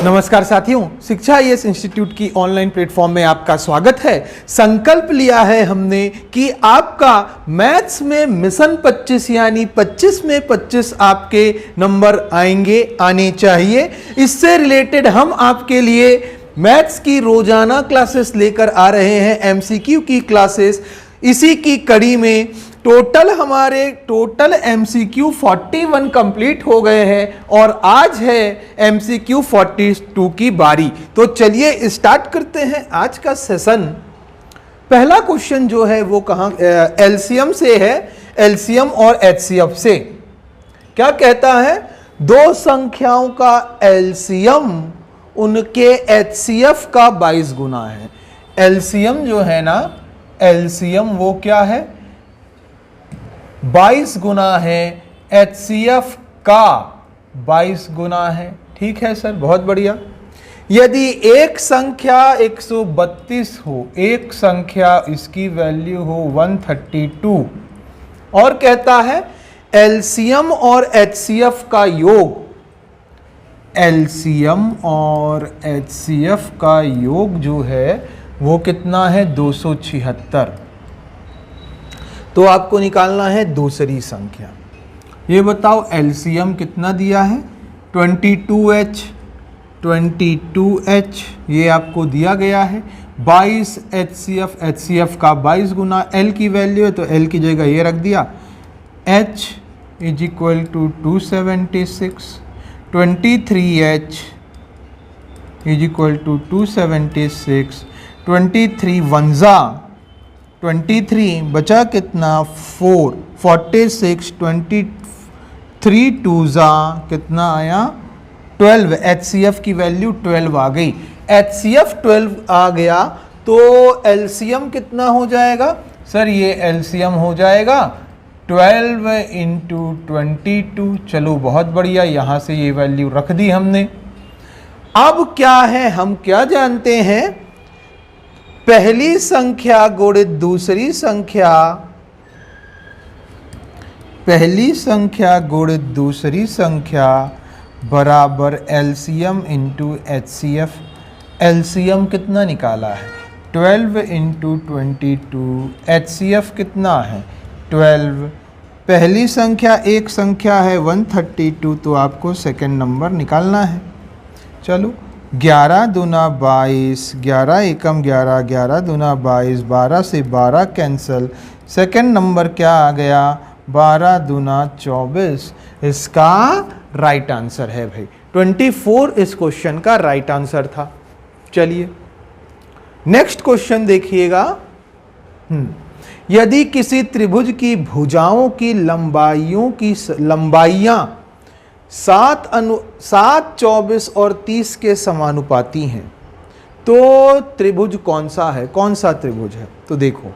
नमस्कार साथियों, शिक्षा आईएएस इंस्टीट्यूट की ऑनलाइन प्लेटफॉर्म में आपका स्वागत है। संकल्प लिया है हमने कि आपका मैथ्स में मिशन 25 यानी 25 में 25 आपके नंबर आने चाहिए। इससे रिलेटेड हम आपके लिए मैथ्स की रोजाना क्लासेस लेकर आ रहे हैं, एमसीक्यू की क्लासेस। इसी की कड़ी में टोटल एमसीक्यू 41 कंप्लीट हो गए हैं और आज है एमसीक्यू 42 की बारी। तो चलिए स्टार्ट करते हैं आज का सेशन। पहला क्वेश्चन जो है वो कहाँ एलसीएम से है, एलसीएम और एचसीएफ से। क्या कहता है? दो संख्याओं का एलसीएम उनके एचसीएफ का 22 गुना है। एलसीएम जो है ना, एलसीएम वो क्या है? 22 गुना है। एचसीएफ का 22 गुना है। ठीक है सर, बहुत बढ़िया। यदि एक संख्या 132 हो, एक संख्या इसकी वैल्यू हो 132 और कहता है एलसीएम और एचसीएफ का योग, एलसीएम और एचसीएफ का योग जो है वो कितना है? 276। तो आपको निकालना है दूसरी संख्या। ये बताओ एलसीएम कितना दिया है? 22H, 22H ये आपको दिया गया है। 22 एचसीएफ, एचसीएफ का 22 गुना एल की वैल्यू है तो एल की जगह ये रख दिया। H is equal to 276। 23H is equal to 276। 23 वंजा 23 बचा कितना? 4। 46 23 टूजा कितना आया? 12। एचसीएफ की वैल्यू 12 आ गई। एचसीएफ 12 आ गया तो एलसीएम कितना हो जाएगा? सर ये एलसीएम हो जाएगा 12 इंटू 22। चलो बहुत बढ़िया, यहां से ये वैल्यू रख दी हमने। अब क्या है, हम क्या जानते हैं? पहली संख्या गुणित दूसरी संख्या, पहली संख्या गुणित दूसरी संख्या बराबर एलसीएम इंटू एचसीएफ। एलसीएम कितना निकाला है? 12 इंटू 22। एचसीएफ कितना है? 12। पहली संख्या एक संख्या है 132 तो आपको सेकंड नंबर निकालना है। चलो 11 दूना 22, 11 एकम 11, 11 दूना 22, 12 से 12 कैंसल। सेकंड नंबर क्या आ गया? 12 दूना 24। इसका राइट आंसर है भाई 24। इस क्वेश्चन का राइट आंसर था। चलिए नेक्स्ट क्वेश्चन देखिएगा। यदि किसी त्रिभुज की भुजाओं की लंबाइयां 7, 24 और 30 के समानुपाती हैं तो त्रिभुज कौन सा है? कौन सा त्रिभुज है? तो देखो,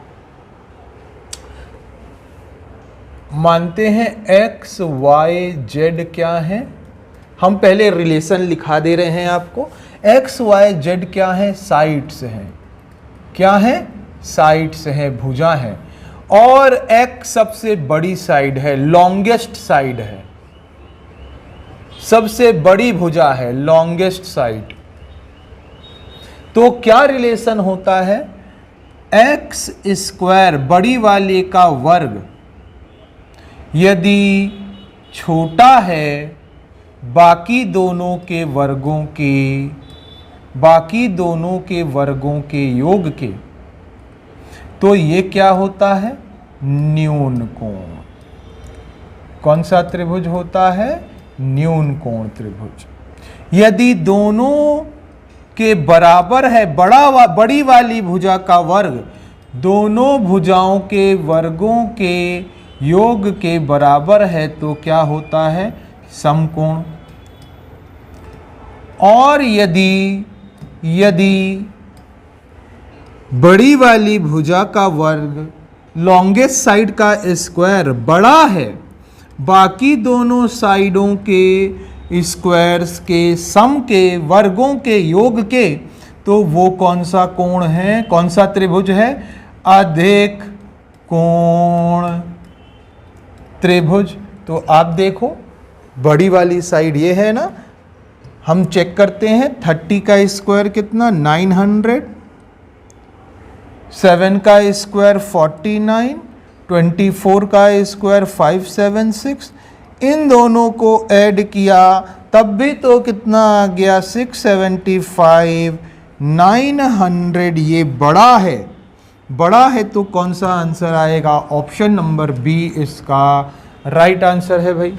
मानते हैं एक्स वाई जेड क्या है। हम पहले रिलेशन लिखा दे रहे हैं आपको। एक्स वाई जेड क्या है? साइड्स हैं। क्या है? साइड्स है, भुजा है। और एक्स सबसे बड़ी साइड है, लॉन्गेस्ट साइड है, सबसे बड़ी भुजा है, लॉन्गेस्ट साइड। तो क्या रिलेशन होता है? एक्स स्क्वायर बड़ी वाले का वर्ग यदि छोटा है बाकी दोनों के वर्गों के योग के, तो ये क्या होता है? न्यून कोण। कौन सा त्रिभुज होता है? न्यून कोण त्रिभुज। यदि दोनों के बराबर है बड़ी वाली भुजा का वर्ग दोनों भुजाओं के वर्गों के योग के बराबर है तो क्या होता है? समकोण। और यदि बड़ी वाली भुजा का वर्ग लॉन्गेस्ट साइड का स्क्वायर बड़ा है बाकी दोनों साइडों के स्क्वायर्स के सम के वर्गों के योग के, तो वो कौन सा कोण है? कौन सा त्रिभुज है? अधिक कोण त्रिभुज। तो आप देखो बड़ी वाली साइड ये है ना, हम चेक करते हैं 30 का स्क्वायर कितना 900, 7 का स्क्वायर 49, 24 का स्क्वायर 576। इन दोनों को ऐड किया तब भी तो कितना आ गया 675, 900। ये बड़ा है तो कौन सा आंसर आएगा? ऑप्शन नंबर बी इसका राइट आंसर है भाई।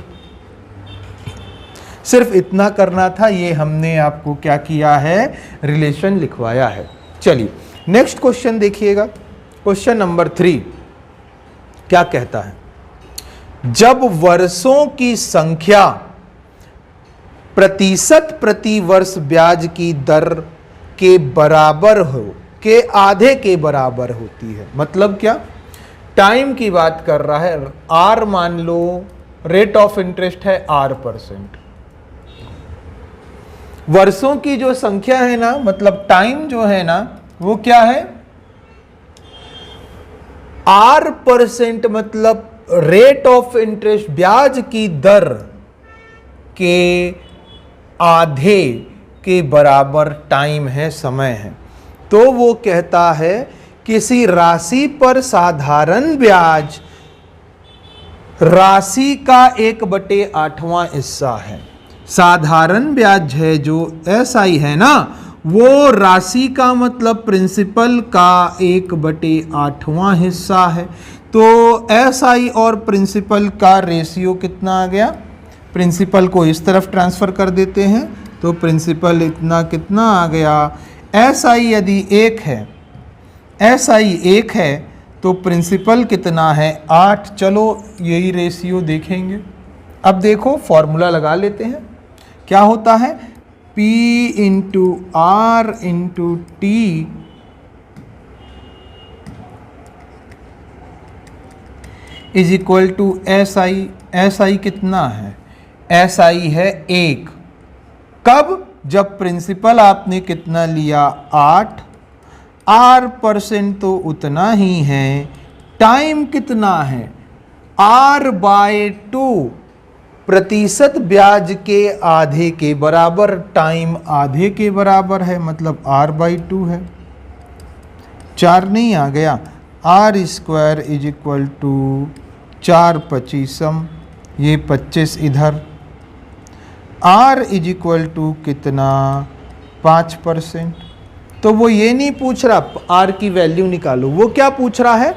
सिर्फ इतना करना था, ये हमने आपको क्या किया है, रिलेशन लिखवाया है। चलिए नेक्स्ट क्वेश्चन देखिएगा, क्वेश्चन नंबर 3 क्या कहता है? जब वर्षों की संख्या प्रतिशत प्रति वर्ष ब्याज की दर के बराबर हो के आधे के बराबर होती है, मतलब क्या? टाइम की बात कर रहा है। आर मान लो रेट ऑफ इंटरेस्ट है R%। वर्षों की जो संख्या है ना, मतलब टाइम जो है ना, वो क्या है? R%, मतलब रेट ऑफ इंटरेस्ट, ब्याज की दर के आधे के बराबर टाइम है, समय है। तो वो कहता है किसी राशि पर साधारण ब्याज राशि का 1/8वां हिस्सा है। साधारण ब्याज है जो SI है ना, वो राशि का मतलब प्रिंसिपल का 1/8वां हिस्सा है। तो SI और प्रिंसिपल का रेशियो कितना आ गया? प्रिंसिपल को इस तरफ ट्रांसफ़र कर देते हैं तो प्रिंसिपल इतना कितना आ गया? SI यदि 1 है, SI 1 है तो प्रिंसिपल कितना है? 8। चलो यही रेशियो देखेंगे। अब देखो फॉर्मूला लगा लेते हैं। क्या होता है? P into R into T is equal to SI। SI कितना है? SI है 1। कब? जब प्रिंसिपल आपने कितना लिया? 8। R% तो उतना ही है। टाइम कितना है? R/2। प्रतिशत ब्याज के आधे के बराबर, टाइम आधे के बराबर है, मतलब R/2 है। 4 नहीं आ गया? R² इज इक्वल टू 4 पच्चीसम, ये 25 इधर। R इज इक्वल टू कितना? 5%। तो वो ये नहीं पूछ रहा R की वैल्यू निकालो, वो क्या पूछ रहा है?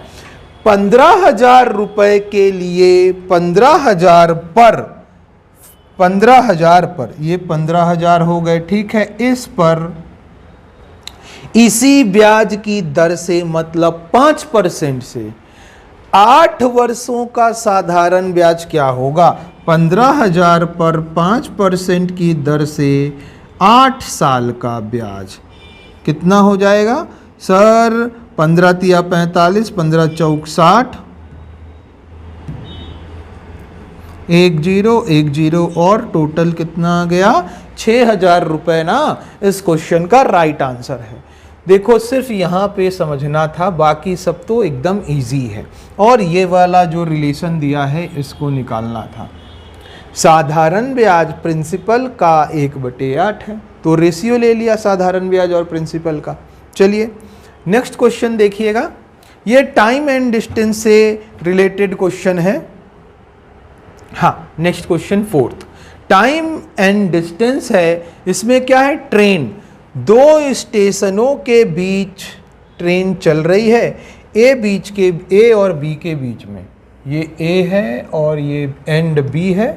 15,000 रुपए के लिए 15,000 पर, 15,000 पर, ये 15,000 हो गए, ठीक है। इस पर इसी ब्याज की दर से, मतलब 5% से 8 वर्षों का साधारण ब्याज क्या होगा? 15,000 पर 5% की दर से 8 साल का ब्याज कितना हो जाएगा सर? 15 तिया 45, 15 चौक 60, 10 और टोटल कितना आ गया? 6,000 रुपए ना इस क्वेश्चन का राइट आंसर है। देखो सिर्फ यहाँ पे समझना था, बाकी सब तो एकदम इजी है। और ये वाला जो रिलेशन दिया है इसको निकालना था। साधारण ब्याज प्रिंसिपल का 1/8 है, तो रेशियो ले लिया साधारण ब्याज और प्रिंसिपल का। चलिए नेक्स्ट क्वेश्चन देखिएगा। ये टाइम एंड डिस्टेंस से रिलेटेड क्वेश्चन है। हाँ, next question 4th time and distance है। इसमें क्या है? ट्रेन, 2 स्टेशनों के बीच ट्रेन चल रही है। ए और बी के बीच में, ये ए है और ये एंड बी है।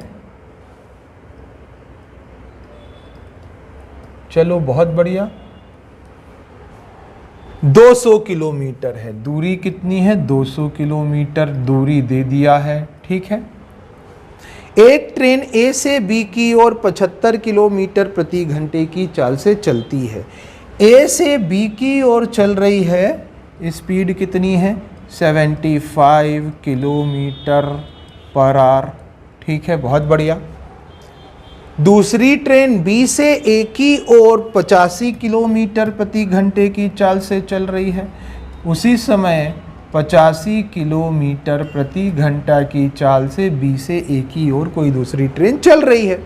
चलो बहुत बढ़िया। 200 किलोमीटर है दूरी। कितनी है? 200 किलोमीटर दूरी दे दिया है, ठीक है। एक ट्रेन ए से बी की ओर 75 किलोमीटर प्रति घंटे की चाल से चलती है। ए से बी की ओर चल रही है, स्पीड कितनी है? 75 किलोमीटर पर आवर, ठीक है, बहुत बढ़िया। दूसरी ट्रेन बी से ए की ओर 85 किलोमीटर प्रति घंटे की चाल से चल रही है। उसी समय 85 किलोमीटर प्रति घंटा की चाल से बी से ए की ओर कोई दूसरी ट्रेन चल रही है।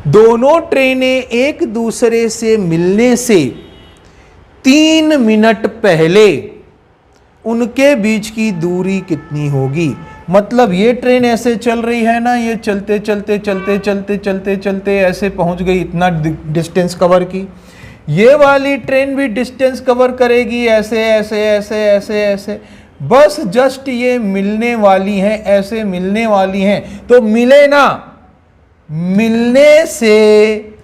दोनों ट्रेनें एक दूसरे से मिलने से 3 मिनट पहले उनके बीच की दूरी कितनी होगी। मतलब ये ट्रेन ऐसे चल रही है ना, ये चलते चलते चलते चलते चलते चलते ऐसे पहुंच गई, इतना डिस्टेंस कवर की। ये वाली ट्रेन भी डिस्टेंस कवर करेगी, ऐसे ऐसे ऐसे ऐसे ऐसे, बस जस्ट ये मिलने वाली हैं, ऐसे मिलने वाली हैं। तो मिले ना, मिलने से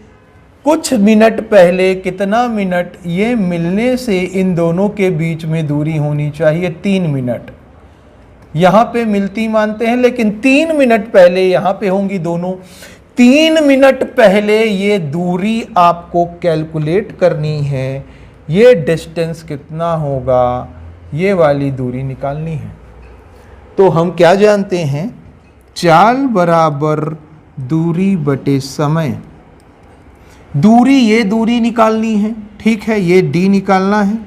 कुछ मिनट पहले, कितना मिनट, ये मिलने से इन दोनों के बीच में दूरी होनी चाहिए 3 मिनट। यहां पे मिलती मानते हैं, लेकिन 3 मिनट पहले यहां पे होंगी दोनों। 3 मिनट पहले ये दूरी आपको कैलकुलेट करनी है। ये डिस्टेंस कितना होगा, ये वाली दूरी निकालनी है। तो हम क्या जानते हैं, चाल बराबर दूरी बटे समय। दूरी, ये दूरी निकालनी है, ठीक है, ये d निकालना है।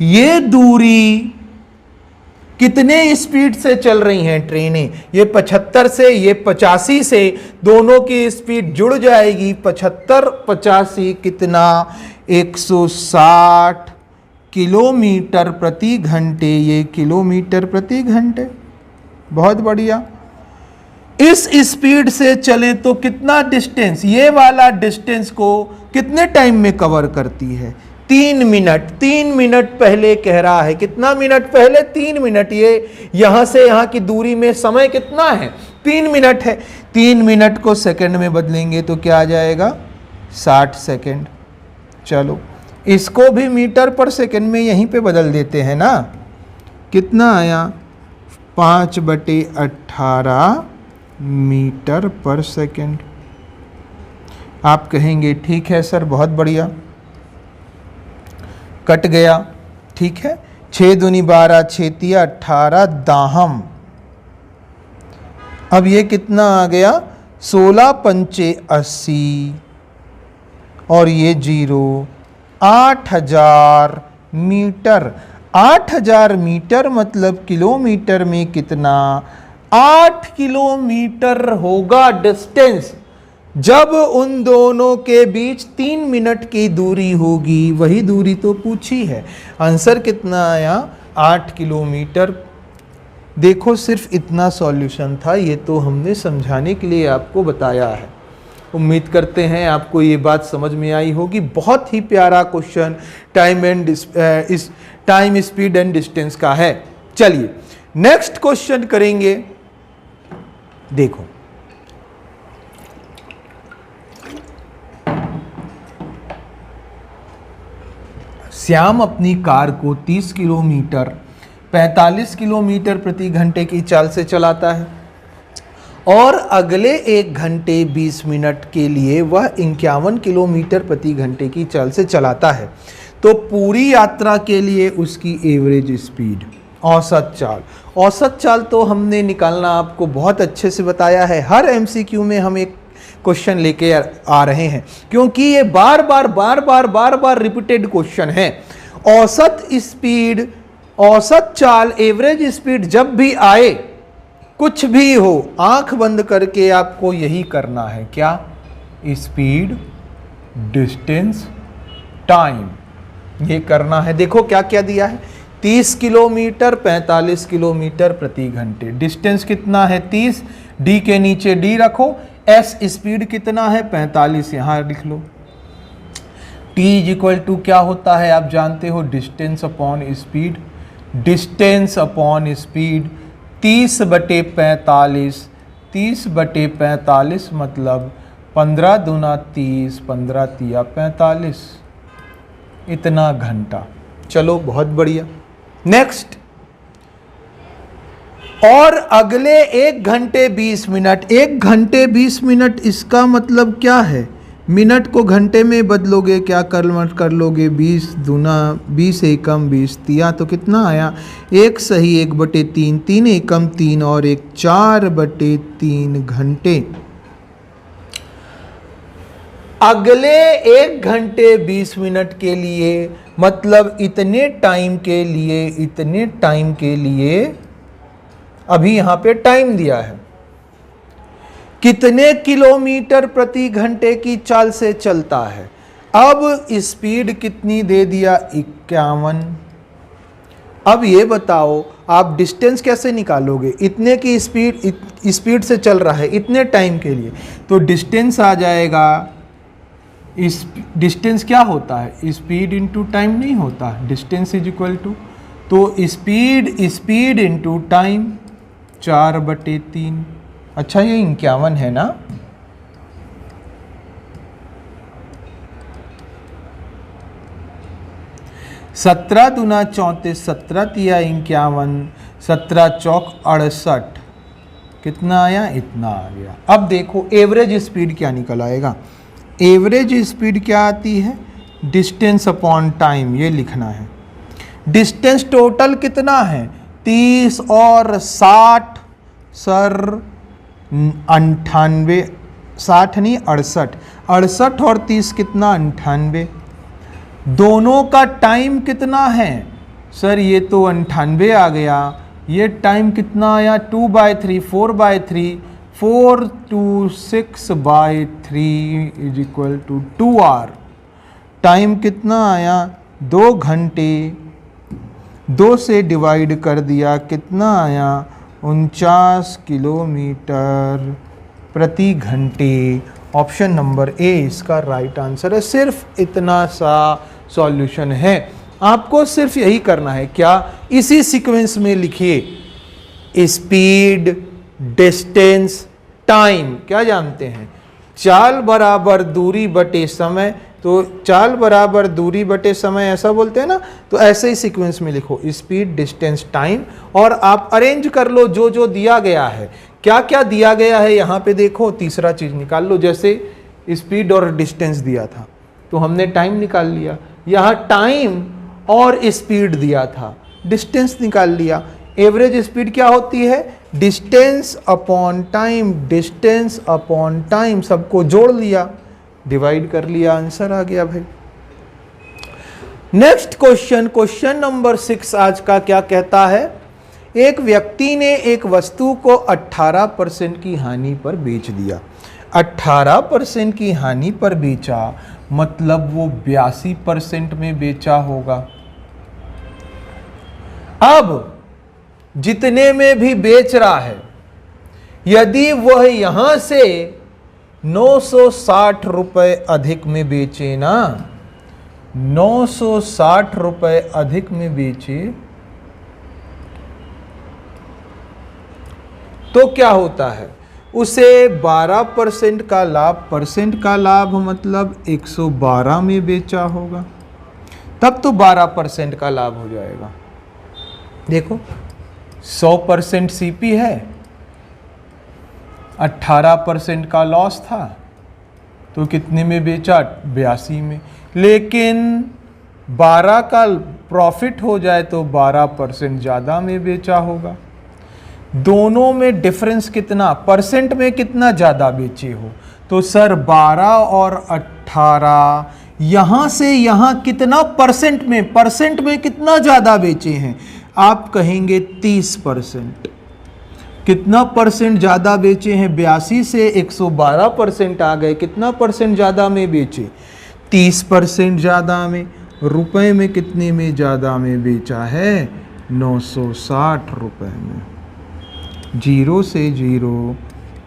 ये दूरी कितने स्पीड से चल रही हैं ट्रेनें, ये 75 से, ये 85 से, दोनों की स्पीड जुड़ जाएगी। 75 85 कितना, 160 किलोमीटर प्रति घंटे, ये किलोमीटर प्रति घंटे। बहुत बढ़िया। इस स्पीड से चले तो कितना डिस्टेंस, ये वाला डिस्टेंस को कितने टाइम में कवर करती है, 3 मिनट। 3 मिनट पहले कह रहा है, कितना मिनट पहले, 3 मिनट। ये यहां से यहां की दूरी में समय कितना है, 3 मिनट है। 3 मिनट को सेकंड में बदलेंगे तो क्या आ जाएगा, 60 सेकंड। चलो इसको भी मीटर पर सेकंड में यहीं पे बदल देते हैं ना। कितना आया, 5/18 मीटर पर सेकंड। आप कहेंगे ठीक है सर, बहुत बढ़िया, कट गया, ठीक है। 6 दूनी 12, 6 तिया 18 दाहम। अब ये कितना आ गया, 16 पंचे 80 और ये 0, 8000 मीटर। 8000 मीटर मतलब किलोमीटर में कितना, 8 किलोमीटर होगा डिस्टेंस। जब उन दोनों के बीच 3 मिनट की दूरी होगी, वही दूरी तो पूछी है। आंसर कितना आया, 8 किलोमीटर। देखो सिर्फ इतना सॉल्यूशन था, ये तो हमने समझाने के लिए आपको बताया है। उम्मीद करते हैं आपको ये बात समझ में आई होगी। बहुत ही प्यारा question time speed and distance का है। चलिए नेक्स्ट क्वेश्चन करेंगे। देखो श्याम अपनी कार को 30 किलोमीटर 45 किलोमीटर प्रति घंटे की चाल से चलाता है और अगले 1 घंटे 20 मिनट के लिए वह 51 किलोमीटर प्रति घंटे की चाल से चलाता है। तो पूरी यात्रा के लिए उसकी एवरेज स्पीड, औसत चाल। औसत चाल तो हमने निकालना आपको बहुत अच्छे से बताया है। हर एमसीक्यू में हम एक क्वेश्चन लेके आ रहे हैं, क्योंकि ये बार बार रिपीटेड क्वेश्चन है। औसत स्पीड, औसत चाल, एवरेज स्पीड जब भी आए, कुछ भी हो, आंख बंद करके आपको यही करना है। क्या, स्पीड, डिस्टेंस, टाइम, ये करना है। देखो क्या क्या दिया है, 30 किलोमीटर 45 किलोमीटर प्रति घंटे। डिस्टेंस कितना है, 30, डी के नीचे डी रखो। एस स्पीड कितना है, 45, यहां लिख लो। टी इज इक्वल टू क्या होता है, आप जानते हो, distance upon speed. Distance upon speed 30/45, 30/45 मतलब 15 दूना 30, 15 तिया 45, इतना घंटा। चलो बहुत बढ़िया। नेक्स्ट, और अगले 1 घंटे 20 मिनट। 1 घंटे 20 मिनट इसका मतलब क्या है, मिनट को घंटे में बदलोगे, क्या कन्वर्ट कर लोगे, 20 दूना 20 एकम 20 तिया, तो कितना आया, 1 सही 1/3, 3 एकम 3 और 1 4/3 घंटे। अगले 1 घंटे 20 मिनट के लिए मतलब इतने टाइम के लिए अभी यहां पे टाइम दिया है। कितने किलोमीटर प्रति घंटे की चाल से चलता है। अब स्पीड कितनी दे दिया, 51। अब ये बताओ आप डिस्टेंस कैसे निकालोगे, इतने की स्पीड से चल रहा है इतने टाइम के लिए, तो डिस्टेंस आ जाएगा, इस डिस्टेंस क्या होता है, स्पीड इंटू टाइम नहीं होता, डिस्टेंस इज इक्वल टू, तो स्पीड इंटू टाइम 4/3। अच्छा ये 51 है ना। सत्रह दूना 34, 17 तिया 51, 17 चौक 68, कितना आया, इतना आ गया। अब देखो एवरेज स्पीड क्या निकल आएगा। एवरेज स्पीड क्या आती है, डिस्टेंस अपॉन टाइम, ये लिखना है। डिस्टेंस टोटल कितना है, 30 और 60, सर 98, 60 नहीं 68, 68 और 30 कितना, 98। दोनों का टाइम कितना है, सर ये तो 98 आ गया, ये टाइम कितना आया, 2/3, 4/3, 4 to 6/3 is equal to 2 hour. Time कितना आया, 2 घंटे, 2 से डिवाइड कर दिया, कितना आया, 49 किलोमीटर प्रति घंटे। ऑप्शन नंबर ए इसका राइट आंसर है। सिर्फ इतना सा सॉल्यूशन है, आपको सिर्फ यही करना है, क्या, इसी सीक्वेंस में लिखिए, स्पीड, डिस्टेंस, टाइम, क्या जानते हैं, चाल बराबर दूरी बटे समय, तो चाल बराबर दूरी बटे समय ऐसा बोलते हैं ना, तो ऐसे ही सीक्वेंस में लिखो, स्पीड, डिस्टेंस, टाइम, और आप अरेंज कर लो जो जो दिया गया है। क्या क्या दिया गया है यहाँ पे देखो, तीसरा चीज निकाल लो, जैसे स्पीड और डिस्टेंस दिया था तो हमने टाइम निकाल लिया, यहाँ टाइम और स्पीड दिया था, डिस्टेंस निकाल लिया। एवरेज स्पीड क्या होती है, distance upon time, distance upon time, सबको जोड़ लिया, डिवाइड कर लिया, आंसर आ गया भाई। नेक्स्ट क्वेश्चन, क्वेश्चन नंबर 6 आज का क्या कहता है, एक व्यक्ति ने एक वस्तु को 18% की हानि पर बेच दिया। 18% की हानि पर बेचा मतलब वो 82% में बेचा होगा। अब जितने में भी बेच रहा है, यदि वह यहां से 960 रुपए अधिक में बेचे ना, 960 रुपए अधिक में बेचे, तो क्या होता है, उसे 12% का लाभ, परसेंट का लाभ मतलब 112 में बेचा होगा, तब तो 12% का लाभ हो जाएगा। देखो 100% सीपी है, 18% का लॉस था, तो कितने में बेचा, 82 में, लेकिन 12 का प्रॉफिट हो जाए तो 12% ज़्यादा में बेचा होगा। दोनों में डिफरेंस कितना, परसेंट में कितना ज़्यादा बेचे हो, तो सर 12 और 18, यहाँ से यहाँ कितना परसेंट में कितना ज़्यादा बेचे हैं, आप कहेंगे 30%। कितना परसेंट ज़्यादा बेचे हैं, 82 से 112% आ गए, कितना परसेंट ज़्यादा में बेचे, 30% ज़्यादा में। रुपए में कितने में ज़्यादा में बेचा है, 960 रुपए में। 0 से 0,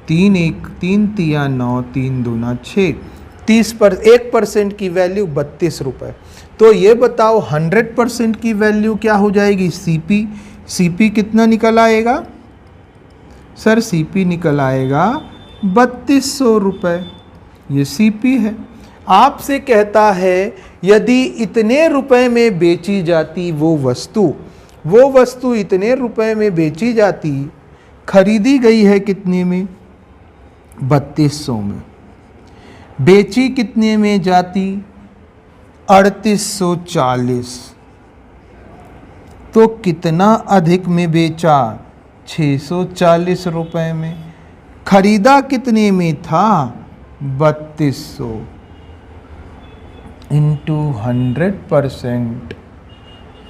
3 1 3 तिया 9, 3 दूना 6, 1% की वैल्यू 32 रुपए। तो ये बताओ 100% की वैल्यू क्या हो जाएगी, सीपी। सीपी कितना निकल आएगा, सर सीपी निकल आएगा 3200 रुपए, ये सीपी है। आपसे कहता है यदि इतने रुपए में बेची जाती वो वस्तु इतने रुपए में बेची जाती, खरीदी गई है कितने में, 3200 में, बेची कितने में जाती, 3840, तो कितना अधिक में बेचा, 640 रुपए में। खरीदा कितने में था, 3200 इंटू 100%,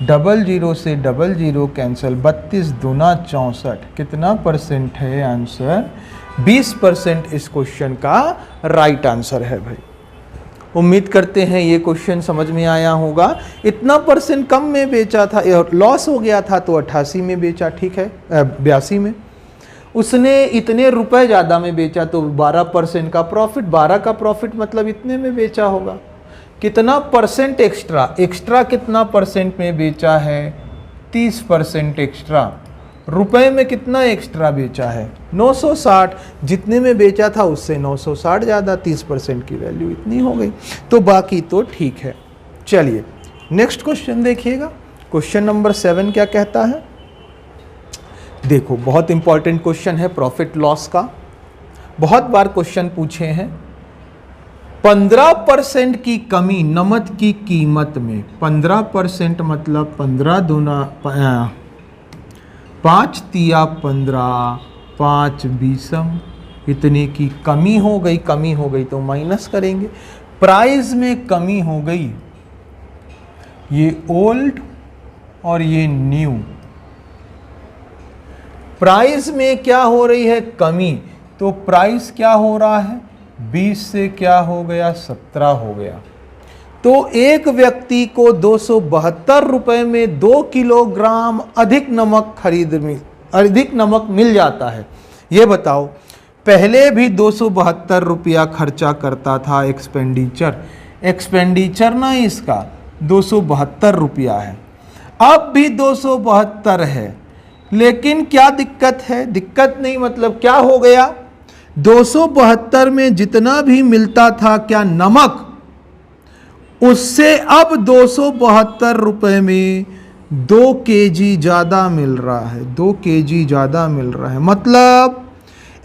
00 से 00 कैंसिल, 32 दूना 64, कितना परसेंट है आंसर, 20% इस क्वेश्चन का राइट आंसर है भाई। उम्मीद करते हैं ये क्वेश्चन समझ में आया होगा। इतना परसेंट कम में बेचा था, लॉस हो गया था तो 88 में बेचा, ठीक है, 82 में। उसने इतने रुपए ज़्यादा में बेचा तो 12% का प्रॉफिट, 12 का प्रॉफिट मतलब इतने में बेचा होगा। कितना परसेंट एक्स्ट्रा, एक्स्ट्रा कितना परसेंट में बेचा है, 30% एक्स्ट्रा। रुपए में कितना एक्स्ट्रा बेचा है, 960। जितने में बेचा था उससे 960 ज़्यादा, 30% की वैल्यू इतनी हो गई। तो बाकी तो ठीक है। चलिए नेक्स्ट क्वेश्चन देखिएगा। क्वेश्चन नंबर 7 क्या कहता है, देखो बहुत इंपॉर्टेंट क्वेश्चन है प्रॉफिट लॉस का, बहुत बार क्वेश्चन पूछे हैं। 15% की कमी नमक की कीमत में, 15% मतलब 15 दूना 5 तिया 15, 5 बीसम, इतने की कमी हो गई। कमी हो गई तो माइनस करेंगे। प्राइस में कमी हो गई, ये ओल्ड और ये न्यू। प्राइस में क्या हो रही है, कमी, तो प्राइस क्या हो रहा है, 20 से क्या हो गया, 17 हो गया। तो एक व्यक्ति को 272 रुपए में 2 किलोग्राम अधिक नमक मिल जाता है। ये बताओ, पहले भी 272 रुपया खर्चा करता था एक्सपेंडिचर ना इसका 272 रुपया है, अब भी 272 है। लेकिन क्या दिक्कत है, दिक्कत नहीं मतलब क्या हो गया, 272 में जितना भी मिलता था क्या नमक, उससे अब 272 रुपए में 2 केजी ज़्यादा मिल रहा है, 2 केजी ज़्यादा मिल रहा है। मतलब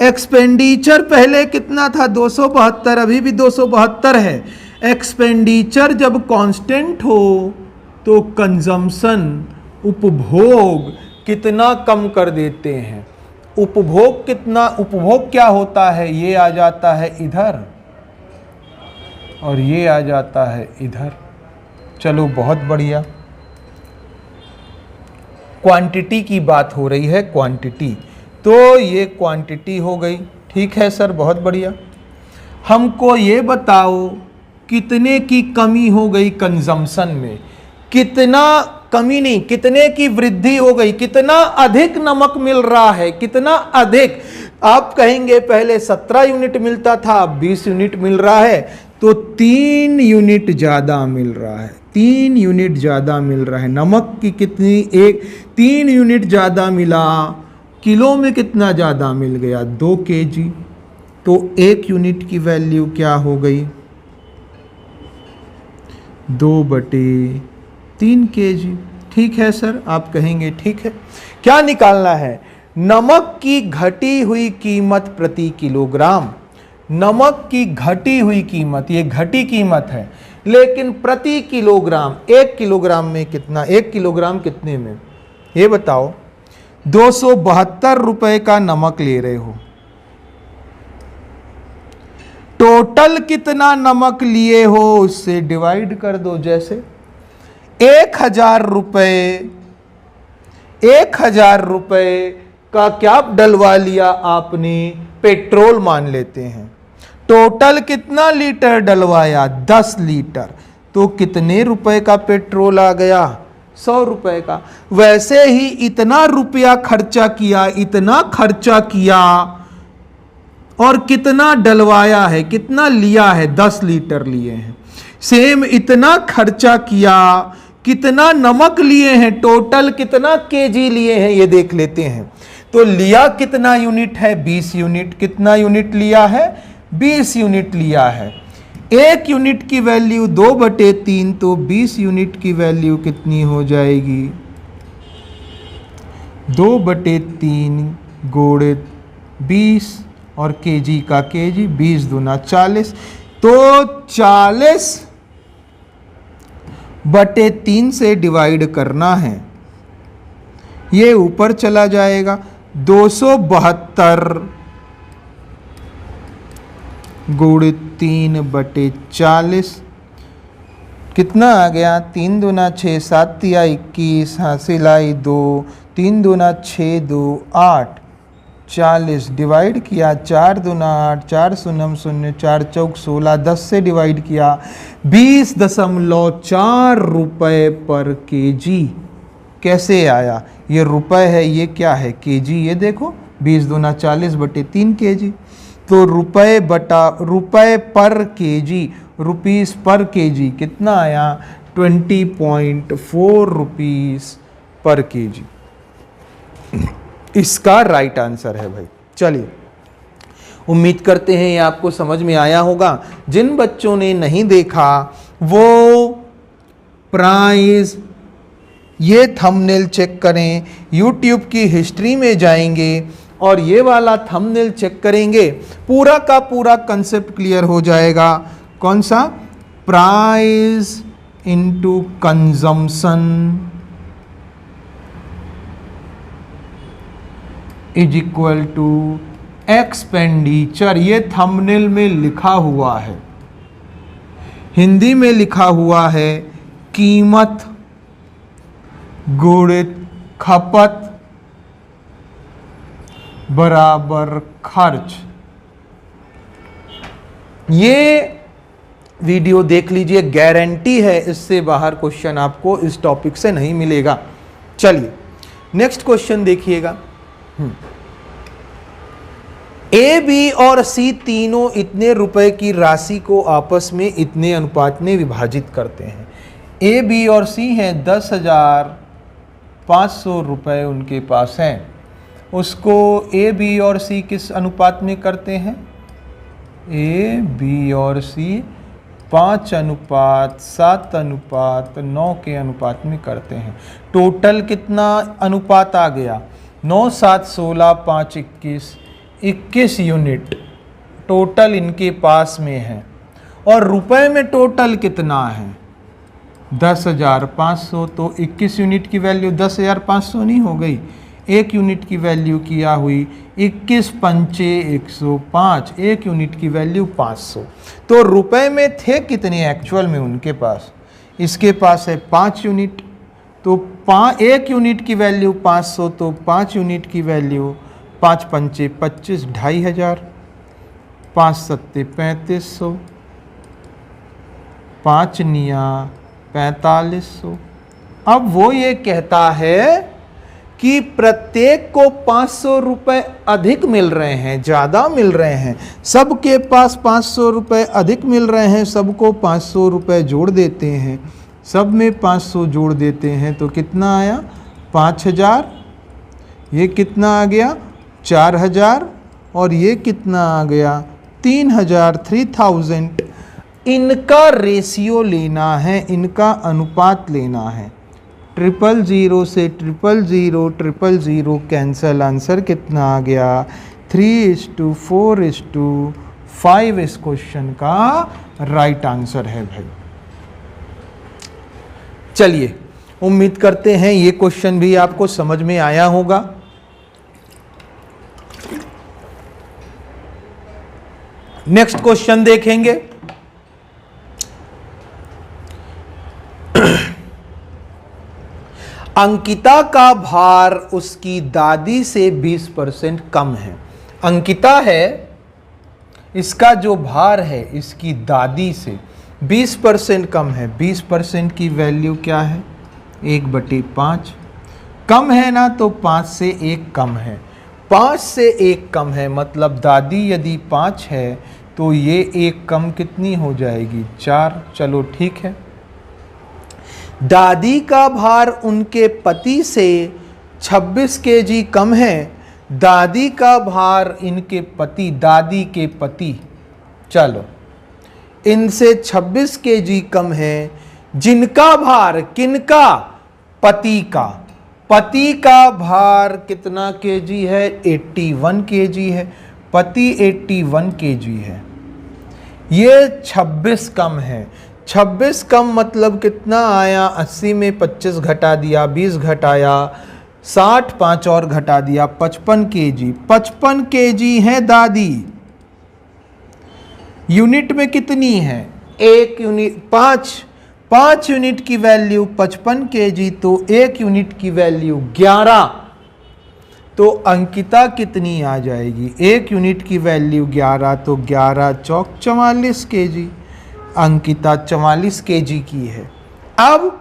एक्सपेंडिचर पहले कितना था, 272, अभी भी 272 है। एक्सपेंडिचर जब कांस्टेंट हो तो कंजम्पशन, उपभोग कितना कम कर देते हैं। उपभोग कितना, उपभोग क्या होता है, ये आ जाता है इधर और ये आ जाता है इधर। चलो बहुत बढ़िया। क्वांटिटी की बात हो रही है, क्वांटिटी, तो ये क्वांटिटी हो गई। ठीक है सर, बहुत बढ़िया। हमको ये बताओ कितने की कमी हो गई कंजम्पशन में, कितना कमी नहीं, कितने की वृद्धि हो गई, कितना अधिक नमक मिल रहा है, कितना अधिक। आप कहेंगे पहले 17 यूनिट मिलता था, अब 20 यूनिट मिल रहा है, तो 3 यूनिट ज़्यादा मिल रहा है, 3 यूनिट ज़्यादा मिल रहा है। नमक की कितनी, 3 यूनिट ज़्यादा मिला। किलो में कितना ज़्यादा मिल गया, 2 केजी। तो 1 यूनिट की वैल्यू क्या हो गई, 2/3 केजी। ठीक है सर, आप कहेंगे ठीक है। क्या निकालना है, नमक की घटी हुई कीमत प्रति किलोग्राम। नमक की घटी हुई कीमत, ये घटी कीमत है, लेकिन प्रति किलोग्राम, 1 किलोग्राम में कितना, 1 किलोग्राम कितने में, ये बताओ। 272 रुपए का नमक ले रहे हो, टोटल कितना नमक लिए हो उससे डिवाइड कर दो। जैसे 1000 रुपए का क्या डलवा लिया आपने, पेट्रोल मान लेते हैं। टोटल कितना लीटर डलवाया, 10 लीटर, तो कितने रुपए का पेट्रोल आ गया, 100 रुपए का। वैसे ही इतना रुपया खर्चा किया, इतना खर्चा किया और कितना डलवाया है, कितना लिया है, 10 लीटर लिए हैं। सेम इतना खर्चा किया, कितना नमक लिए हैं, टोटल कितना केजी लिए हैं, ये देख लेते हैं। तो लिया कितना यूनिट है, 20 यूनिट। कितना यूनिट लिया है, 20 यूनिट लिया है। 1 यूनिट की वैल्यू 2/3, तो 20 यूनिट की वैल्यू कितनी हो जाएगी, 2/3 गुणे 20 और केजी का केजी, 20 दूना 40, तो 40/3 से डिवाइड करना है। ये ऊपर चला जाएगा, 272 गुणे 3/40 कितना आ गया, 3 दूना 6, 7 तिया 21, हासिल आई 2, 3 दूना 6, 2 8, 40 डिवाइड किया 4 दूना 8, 4 शून्यम 0, 4 चौक 16, 10 से डिवाइड किया 20.4 रुपये पर केजी। कैसे आया? ये रुपए है, ये क्या है? केजी। ये देखो 20 दूना 40 बटे 3 केजी। तो रुपए पर केजी, रुपीस पर केजी कितना आया? 20.4 रुपीस पर केजी। इसका राइट आंसर है भाई। चलिए, उम्मीद करते हैं ये आपको समझ में आया होगा। जिन बच्चों ने नहीं देखा वो प्राइस, ये थंबनेल चेक करें, YouTube की हिस्ट्री में जाएंगे और ये वाला थंबनेल चेक करेंगे, पूरा का पूरा कंसेप्ट क्लियर हो जाएगा। कौन सा? Price into consumption is equal to expenditure. ये थंबनेल में लिखा हुआ है, हिंदी में लिखा हुआ है कीमत गुणित खपत बराबर खर्च। ये वीडियो देख लीजिए, गारंटी है इससे बाहर क्वेश्चन आपको इस टॉपिक से नहीं मिलेगा। चलिए नेक्स्ट क्वेश्चन देखिएगा। ए, बी और सी तीनों इतने रुपए की राशि को आपस में इतने अनुपात में विभाजित करते हैं। ए, बी और सी हैं 10,500 रुपये उनके पास हैं। उसको ए, बी और सी किस अनुपात में करते हैं? ए, बी और सी 5:7:9 के अनुपात में करते हैं। टोटल कितना अनुपात आ गया? 9, 7, 16, 5, 21 यूनिट टोटल इनके पास में है। और रुपए में टोटल कितना है? 10,500। तो 21 यूनिट की वैल्यू 10,500 नहीं हो गई? एक यूनिट की वैल्यू किया हुई 21 पंचे 105, एक यूनिट की वैल्यू 500। तो रुपए में थे कितने एक्चुअल में उनके पास? इसके पास है 5 यूनिट। तो एक यूनिट की वैल्यू 500, तो 5 यूनिट की वैल्यू 5 पंचे 25, 2,500, 5 सत्ते 3500, 5 निया 4500। अब वो ये कहता है कि प्रत्येक को 500 रुपये अधिक मिल रहे हैं, ज़्यादा मिल रहे हैं, सबके पास 500 रुपये अधिक मिल रहे हैं, सबको 500 रुपये जोड़ देते हैं, सब में 500 जोड़ देते हैं तो कितना आया? 5,000। ये कितना आ गया? 4,000। और ये कितना आ गया? 3,000, 3,000। इनका रेशियो लेना है, इनका अनुपात लेना है। 000 से 000 कैंसल। आंसर कितना आ गया? 3:4:5 इस क्वेश्चन का राइट आंसर है भाई। चलिए, उम्मीद करते हैं ये क्वेश्चन भी आपको समझ में आया होगा। नेक्स्ट क्वेश्चन देखेंगे। अंकिता का भार उसकी दादी से 20% कम है। अंकिता है, इसका जो भार है इसकी दादी से 20% कम है। 20% की वैल्यू क्या है? 1/5। कम है ना, तो 5 से 1 कम है। 5 से 1 कम है मतलब दादी यदि 5 है तो ये 1 कम कितनी हो जाएगी? 4। चलो ठीक है। दादी का भार उनके पति से 26 केजी कम है। दादी का भार इनके पति, दादी के पति, चलो इनसे 26 केजी कम है। जिनका भार, किनका? पति का। पति का भार कितना केजी है? 81 केजी है। पति 81 केजी है। ये 26 कम है। 26 कम मतलब कितना आया? 80 में 25 घटा दिया, 20 घटाया, 60 5 और घटा दिया, 55 केजी। 55 केजी है दादी। यूनिट में कितनी है? 1 यूनिट। 5 यूनिट की वैल्यू 55 केजी, तो 1 यूनिट की वैल्यू 11। तो अंकिता कितनी आ जाएगी? 1 यूनिट की वैल्यू 11, तो 11 चौक 44 kg। अंकिता 44 kg की है। अब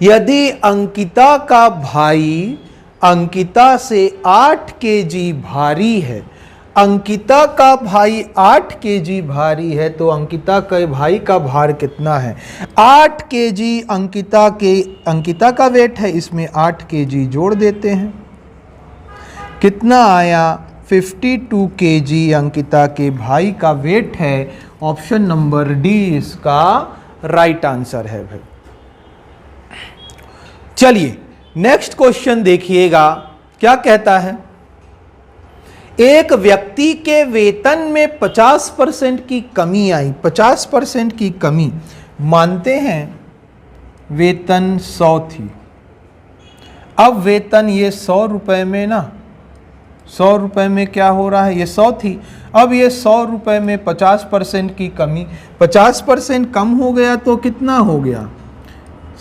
यदि अंकिता का भाई अंकिता से 8 kg भारी है, अंकिता का भाई 8 kg भारी है, तो अंकिता के भाई का भार कितना है? 8 kg अंकिता का वेट है, इसमें 8 kg जोड़ देते हैं। कितना आया? 52 kg अंकिता के भाई का वेट है। ऑप्शन नंबर डी इसका राइट आंसर है भाई। चलिए नेक्स्ट क्वेश्चन देखिएगा, क्या कहता है? एक व्यक्ति के वेतन में 50% की कमी आई। 50% की कमी, मानते हैं वेतन 100 थी। अब वेतन ये 100 रुपए में ना, 100 रुपए में क्या हो रहा है? ये 100 थी, अब ये 100 रुपए में 50% की कमी, 50% कम हो गया तो कितना हो गया?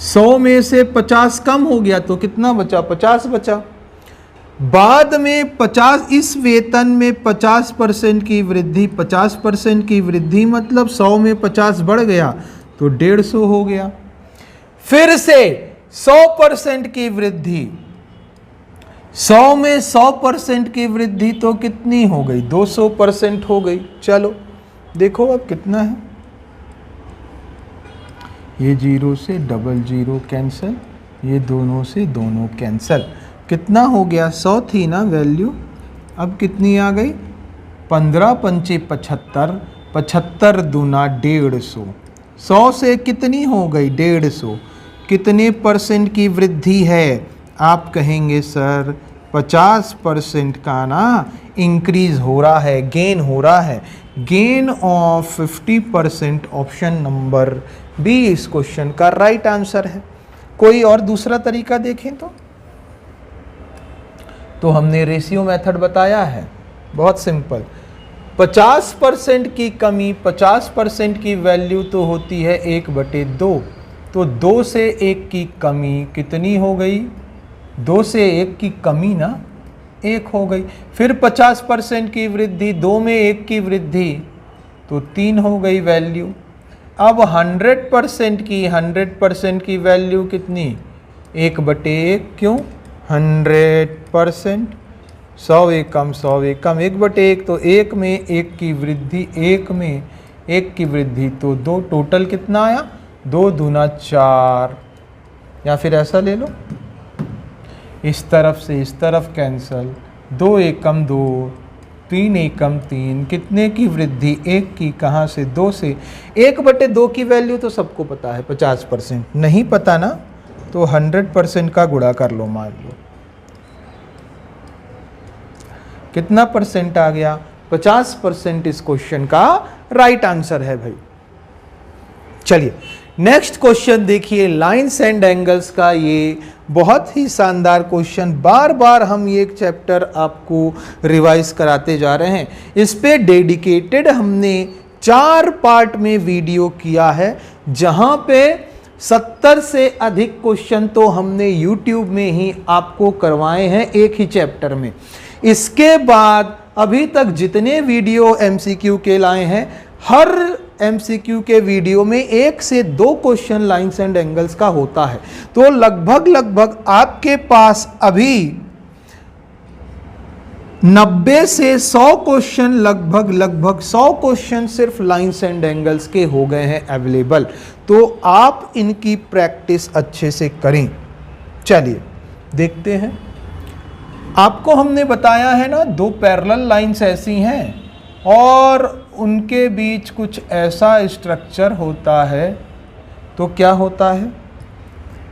100 में से 50 कम हो गया तो कितना बचा? 50 बचा। बाद में 50, इस वेतन में 50% की वृद्धि, 50% की वृद्धि मतलब 100 में 50 बढ़ गया तो 150 हो गया। फिर से 100% की वृद्धि, 100 में 100% की वृद्धि तो कितनी हो गई? 200% हो गई। चलो देखो अब कितना है। ये 0 से डबल 0 कैंसिल, ये दोनों से दोनों कैंसिल। कितना हो गया? 100 थी ना वैल्यू, अब कितनी आ गई? 15 पंचे 75, 75 दूना 150। 100 से कितनी हो गई? 150। कितने परसेंट की वृद्धि है? आप कहेंगे सर 50% का ना इंक्रीज हो रहा है, गेन हो रहा है। Gain of 50%, option number B इस क्वेश्चन का राइट आंसर है। कोई और दूसरा तरीका देखें तो हमने रेशियो मेथड बताया है, बहुत सिंपल। 50% की कमी, 50% की वैल्यू तो होती है 1/2, तो 2 से 1 की कमी कितनी हो गई? 2 से 1 की कमी ना 1 हो गई। फिर 50% की वृद्धि, 2 में 1 की वृद्धि तो 3 हो गई वैल्यू। अब 100% की वैल्यू कितनी? 1/1। क्यों? 100%, 100 एकम 100 एकम, 1/1 तो 1 में 1 की वृद्धि, 1 में 1 की वृद्धि तो 2, टोटल कितना आया? 2 दूना 4। या फिर ऐसा ले लो, इस तरफ से इस तरफ कैंसल, 2 एकम 2, 3 एकम 3, कितने की वृद्धि? 1 की। कहाँ से? 2 से। 1/2 की वैल्यू तो सबको पता है 50%, नहीं पता ना तो 100% का गुणा कर लो। मान लो कितना परसेंट आ गया? 50% इस क्वेश्चन का राइट आंसर है भाई। चलिए नेक्स्ट क्वेश्चन देखिए, लाइन्स एंड एंगल्स का। ये बहुत ही शानदार क्वेश्चन, बार बार हम ये चैप्टर आपको रिवाइज कराते जा रहे हैं। इस पे डेडिकेटेड हमने 4 पार्ट में वीडियो किया है, जहां पे 70 से अधिक क्वेश्चन तो हमने YouTube में ही आपको करवाए हैं एक ही चैप्टर में। इसके बाद अभी तक जितने वीडियो MCQ के लाए हैं, हर MCQ के वीडियो में 1 से 2 क्वेश्चन लाइन्स एंड एंगल्स का होता है। तो लगभग आपके पास अभी 90 से 100 क्वेश्चन, लगभग 100 क्वेश्चन सिर्फ लाइन्स एंड एंगल्स के हो गए हैं अवेलेबल। तो आप इनकी प्रैक्टिस अच्छे से करें। चलिए देखते हैं। आपको हमने बताया है ना, 2 पैरेलल लाइन्स ऐसी हैं और उनके बीच कुछ ऐसा स्ट्रक्चर होता है, तो क्या होता है?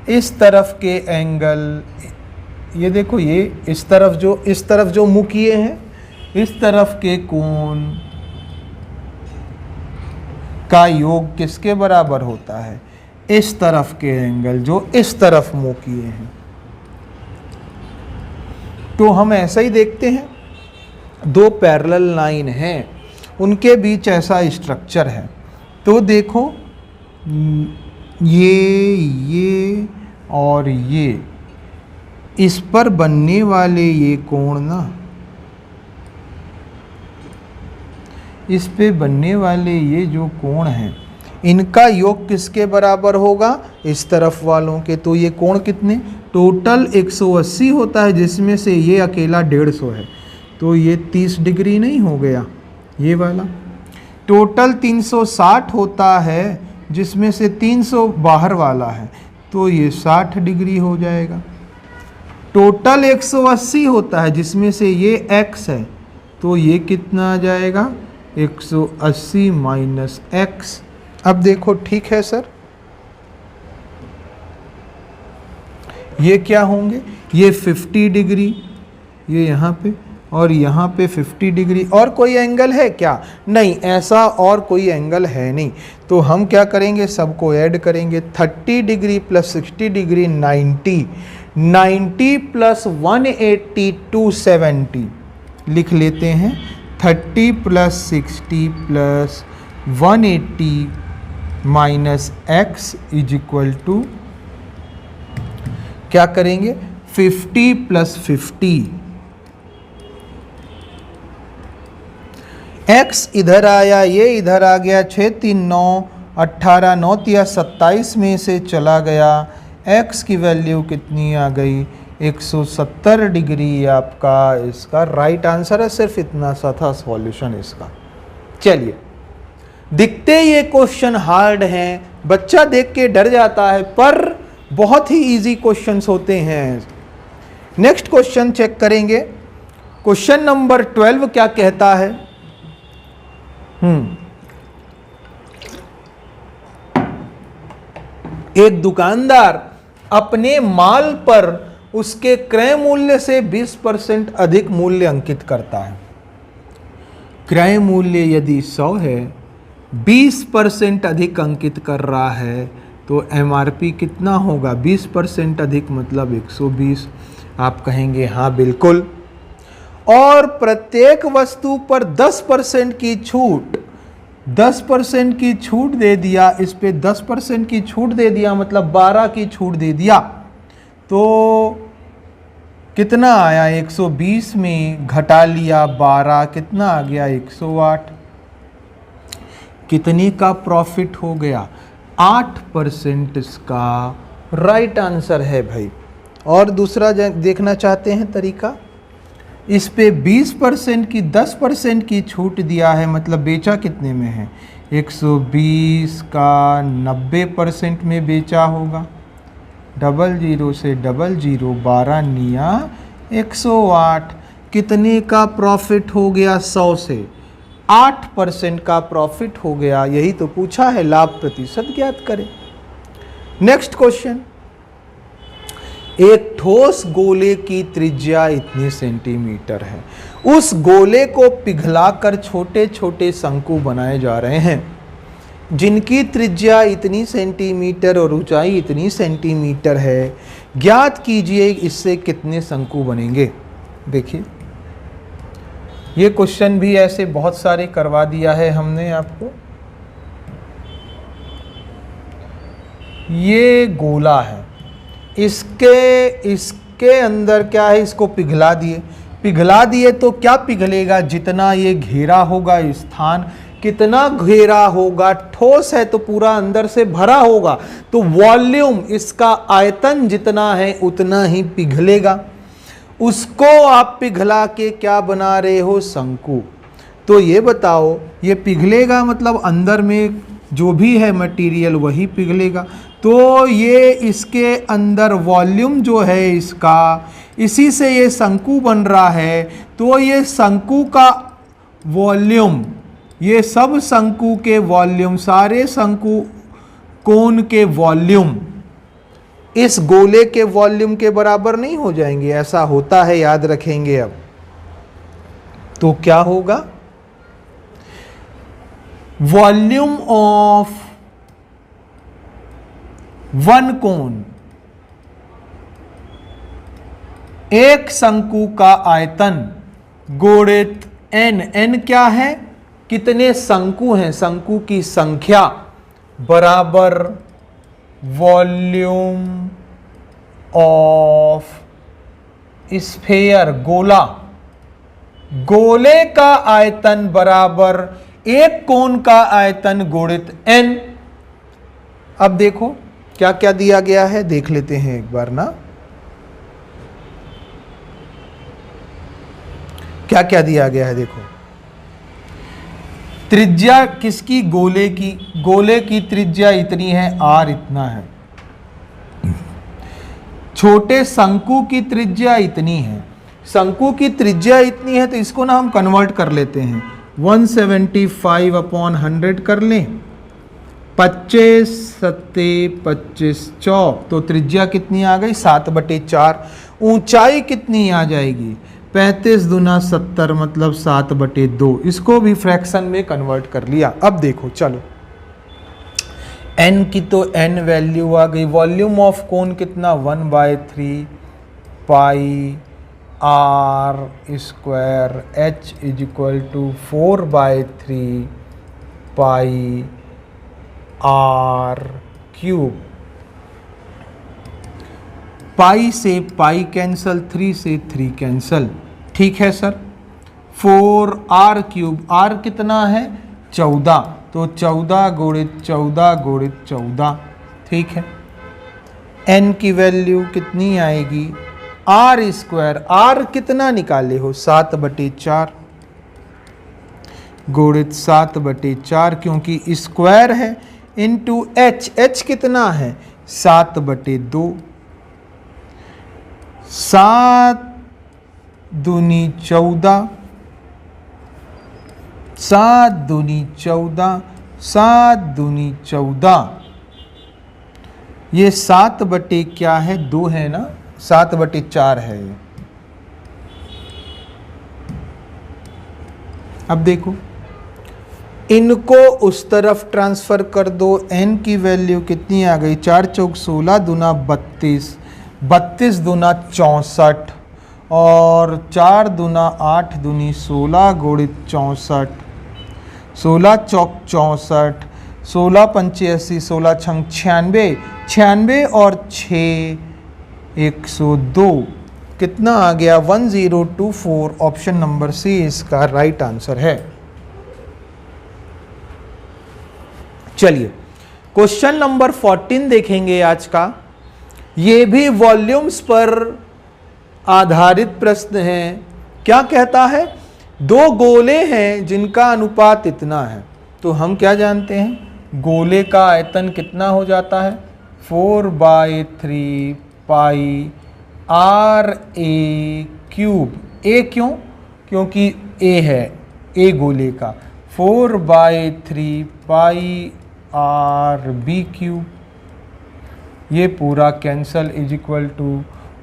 इस तरफ के एंगल, ये देखो, ये इस तरफ जो मुंह किए हैं, इस तरफ के कोण का योग किसके बराबर होता है? इस तरफ के एंगल जो इस तरफ मुंह किए हैं। तो हम ऐसा ही देखते हैं, 2 पैरेलल लाइन हैं, उनके बीच ऐसा स्ट्रक्चर है। तो देखो ये और ये इस पर बनने वाले ये कोण ना, इस पे बनने वाले ये जो कोण हैं, इनका योग किसके बराबर होगा? इस तरफ वालों के। तो ये कोण कितने? टोटल 180 होता है, जिसमें से ये अकेला 150 है, तो ये 30 डिग्री नहीं हो गया ये वाला। टोटल 360 होता है, जिसमें से 300 बाहर वाला है, तो ये 60 डिग्री हो जाएगा। टोटल 180 होता है, जिसमें से ये x है, तो ये कितना आ जाएगा? 180 माइनस x। अब देखो ठीक है सर, ये क्या होंगे? ये 50 डिग्री, ये यहाँ पे, और यहाँ पे 50 डिग्री। और कोई एंगल है क्या? नहीं, ऐसा और कोई एंगल है नहीं। तो हम क्या करेंगे? सबको ऐड करेंगे। 30 डिग्री प्लस 60 डिग्री 90, 90 प्लस 180 270 लिख लेते हैं। 30 plus 60 plus 180 minus x is equal to क्या करेंगे? 50 प्लस 50। x इधर आया, ये इधर आ गया, 6 3 9 18, 9 3 27 में से चला गया। x की वैल्यू कितनी आ गई? 170 डिग्री आपका इसका राइट आंसर है। सिर्फ इतना सा था सॉल्यूशन इसका। चलिए, दिखते ये क्वेश्चन हार्ड हैं, बच्चा देख के डर जाता है, पर बहुत ही इजी क्वेश्चंस होते हैं। नेक्स्ट क्वेश्चन चेक करेंगे। क्वेश्चन नंबर 12 क्या कहता है? एक दुकानदार अपने माल पर उसके क्रय मूल्य से 20% अधिक मूल्य अंकित करता है। क्रय मूल्य यदि 100 है, 20% अधिक अंकित कर रहा है, तो MRP कितना होगा? 20% अधिक मतलब 120। आप कहेंगे हाँ बिल्कुल। और प्रत्येक वस्तु पर 10% की छूट, 10% की छूट दे दिया, इस पे 10% की छूट दे दिया, मतलब 12 की छूट दे दिया, तो कितना आया? 120 में घटा लिया 12, कितना आ गया? 108। कितने का प्रॉफिट हो गया? 8% इसका राइट आंसर है भाई। और दूसरा देखना चाहते हैं तरीका, इस पे 20% की 10% की छूट दिया है, मतलब बेचा कितने में है? 120 का 90% में बेचा होगा। 00 से 00, 12 निया 108। कितने का प्रॉफिट हो गया? 100 से 8% का प्रॉफिट हो गया। यही तो पूछा है, लाभ प्रतिशत ज्ञात करें। नेक्स्ट क्वेश्चन, एक ठोस गोले की त्रिज्या इतनी सेंटीमीटर है, उस गोले को पिघलाकर छोटे छोटे शंकु बनाए जा रहे हैं, जिनकी त्रिज्या इतनी सेंटीमीटर और ऊंचाई इतनी सेंटीमीटर है। ज्ञात कीजिए इससे कितने शंकु बनेंगे। देखिए, ये क्वेश्चन भी ऐसे बहुत सारे करवा दिया है हमने आपको। ये गोला है, इसके अंदर क्या है? इसको पिघला दिए तो क्या पिघलेगा? जितना ये घेरा होगा स्थान, कितना घेरा होगा? ठोस है तो पूरा अंदर से भरा होगा, तो वॉल्यूम, इसका आयतन जितना है उतना ही पिघलेगा। उसको आप पिघला के क्या बना रहे हो? शंकु। तो ये बताओ, ये पिघलेगा मतलब अंदर में जो भी है मटेरियल वही पिघलेगा, तो ये इसके अंदर वॉल्यूम जो है इसका, इसी से ये शंकु बन रहा है, तो ये शंकु का वॉल्यूम, ये सब शंकु के वॉल्यूम, सारे शंकु कोण के वॉल्यूम इस गोले के वॉल्यूम के बराबर नहीं हो जाएंगे? ऐसा होता है, याद रखेंगे। अब तो क्या होगा? वॉल्यूम ऑफ वन कोन, एक शंकु का आयतन गुणित n क्या है? कितने शंकु हैं, शंकु की संख्या, बराबर वॉल्यूम ऑफ स्फेयर, गोला, गोले का आयतन बराबर एक कोण का आयतन गुणित n। अब देखो क्या क्या दिया गया है, देख लेते हैं एक बार ना, क्या क्या दिया गया है। देखो त्रिज्या किसकी, गोले की, गोले की त्रिज्या इतनी है, r इतना है। छोटे शंकु की त्रिज्या इतनी है, शंकु की त्रिज्या इतनी है, तो इसको ना हम कन्वर्ट कर लेते हैं, 175/100 कर लें, 25 सत्ते 25 चौक, तो त्रिज्या कितनी आ गई, 7/4। ऊंचाई कितनी आ जाएगी, 35 दूना 70 मतलब 7/2। इसको भी फ्रैक्शन में कन्वर्ट कर लिया। अब देखो चलो, n की तो n वैल्यू आ गई, वॉल्यूम ऑफ कोन कितना, 1/3 पाई r स्क्वायर h = 4/3 पाई r क्यूब। पाई से पाई कैंसल, 3 से 3 कैंसल, ठीक है सर। 4r क्यूब, r कितना है 14, तो 14 गुणित 14 गुणित 14, ठीक है। n की वैल्यू कितनी आएगी, r स्क्वायर, r कितना निकाले हो, 7/4 गुणित 7/4, क्योंकि स्क्वायर है, इंटू h, h कितना है 7/2, 7 दूनी 14, 7 दूनी 14, 7 दूनी 14, ये 7/ क्या है, 2 है ना, 7/4 है ये। अब देखो इनको उस तरफ ट्रांसफर कर दो, n की वैल्यू कितनी आ गई, 4 चौक 16 दूना 32, 32 दूना 64, और 4 दूना 8 दूनी 16 गुणित 64, 16 चौक 64, 16 85, 16 छंग 96, 96 और 6 102, कितना आ गया 1024। ऑप्शन नंबर सी इसका राइट आंसर है। चलिए क्वेश्चन नंबर 14 देखेंगे आज का। ये भी वॉल्यूम्स पर आधारित प्रश्न है। क्या कहता है, दो गोले हैं जिनका अनुपात इतना है, तो हम क्या जानते हैं, गोले का आयतन कितना हो जाता है, 4/3 पाई r a क्यूब। a क्यों, क्योंकि a है, a गोले का, 4/3 पाई r b क्यूब, ये पूरा कैंसल, =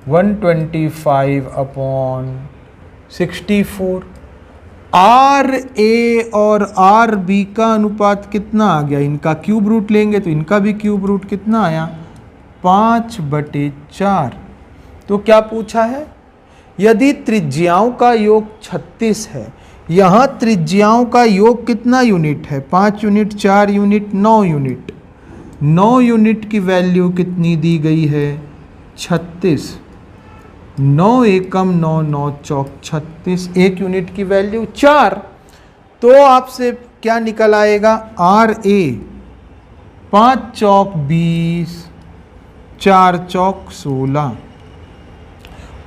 125/64। आर ए और आर बी का अनुपात कितना आ गया, इनका क्यूब रूट लेंगे तो इनका भी क्यूब रूट कितना आया, 5/4। तो क्या पूछा है, यदि त्रिज्याओं का योग 36 है, यहाँ त्रिज्याओं का योग कितना यूनिट है, 5 यूनिट, 4 यूनिट, 9 यूनिट। 9 यूनिट की वैल्यू कितनी दी गई है, 36। 9 एकम 9, 9 चौक 36, 1 यूनिट की वैल्यू 4। तो आपसे क्या निकल आएगा, आर ए 5 चौक 20, 4 चौक 16।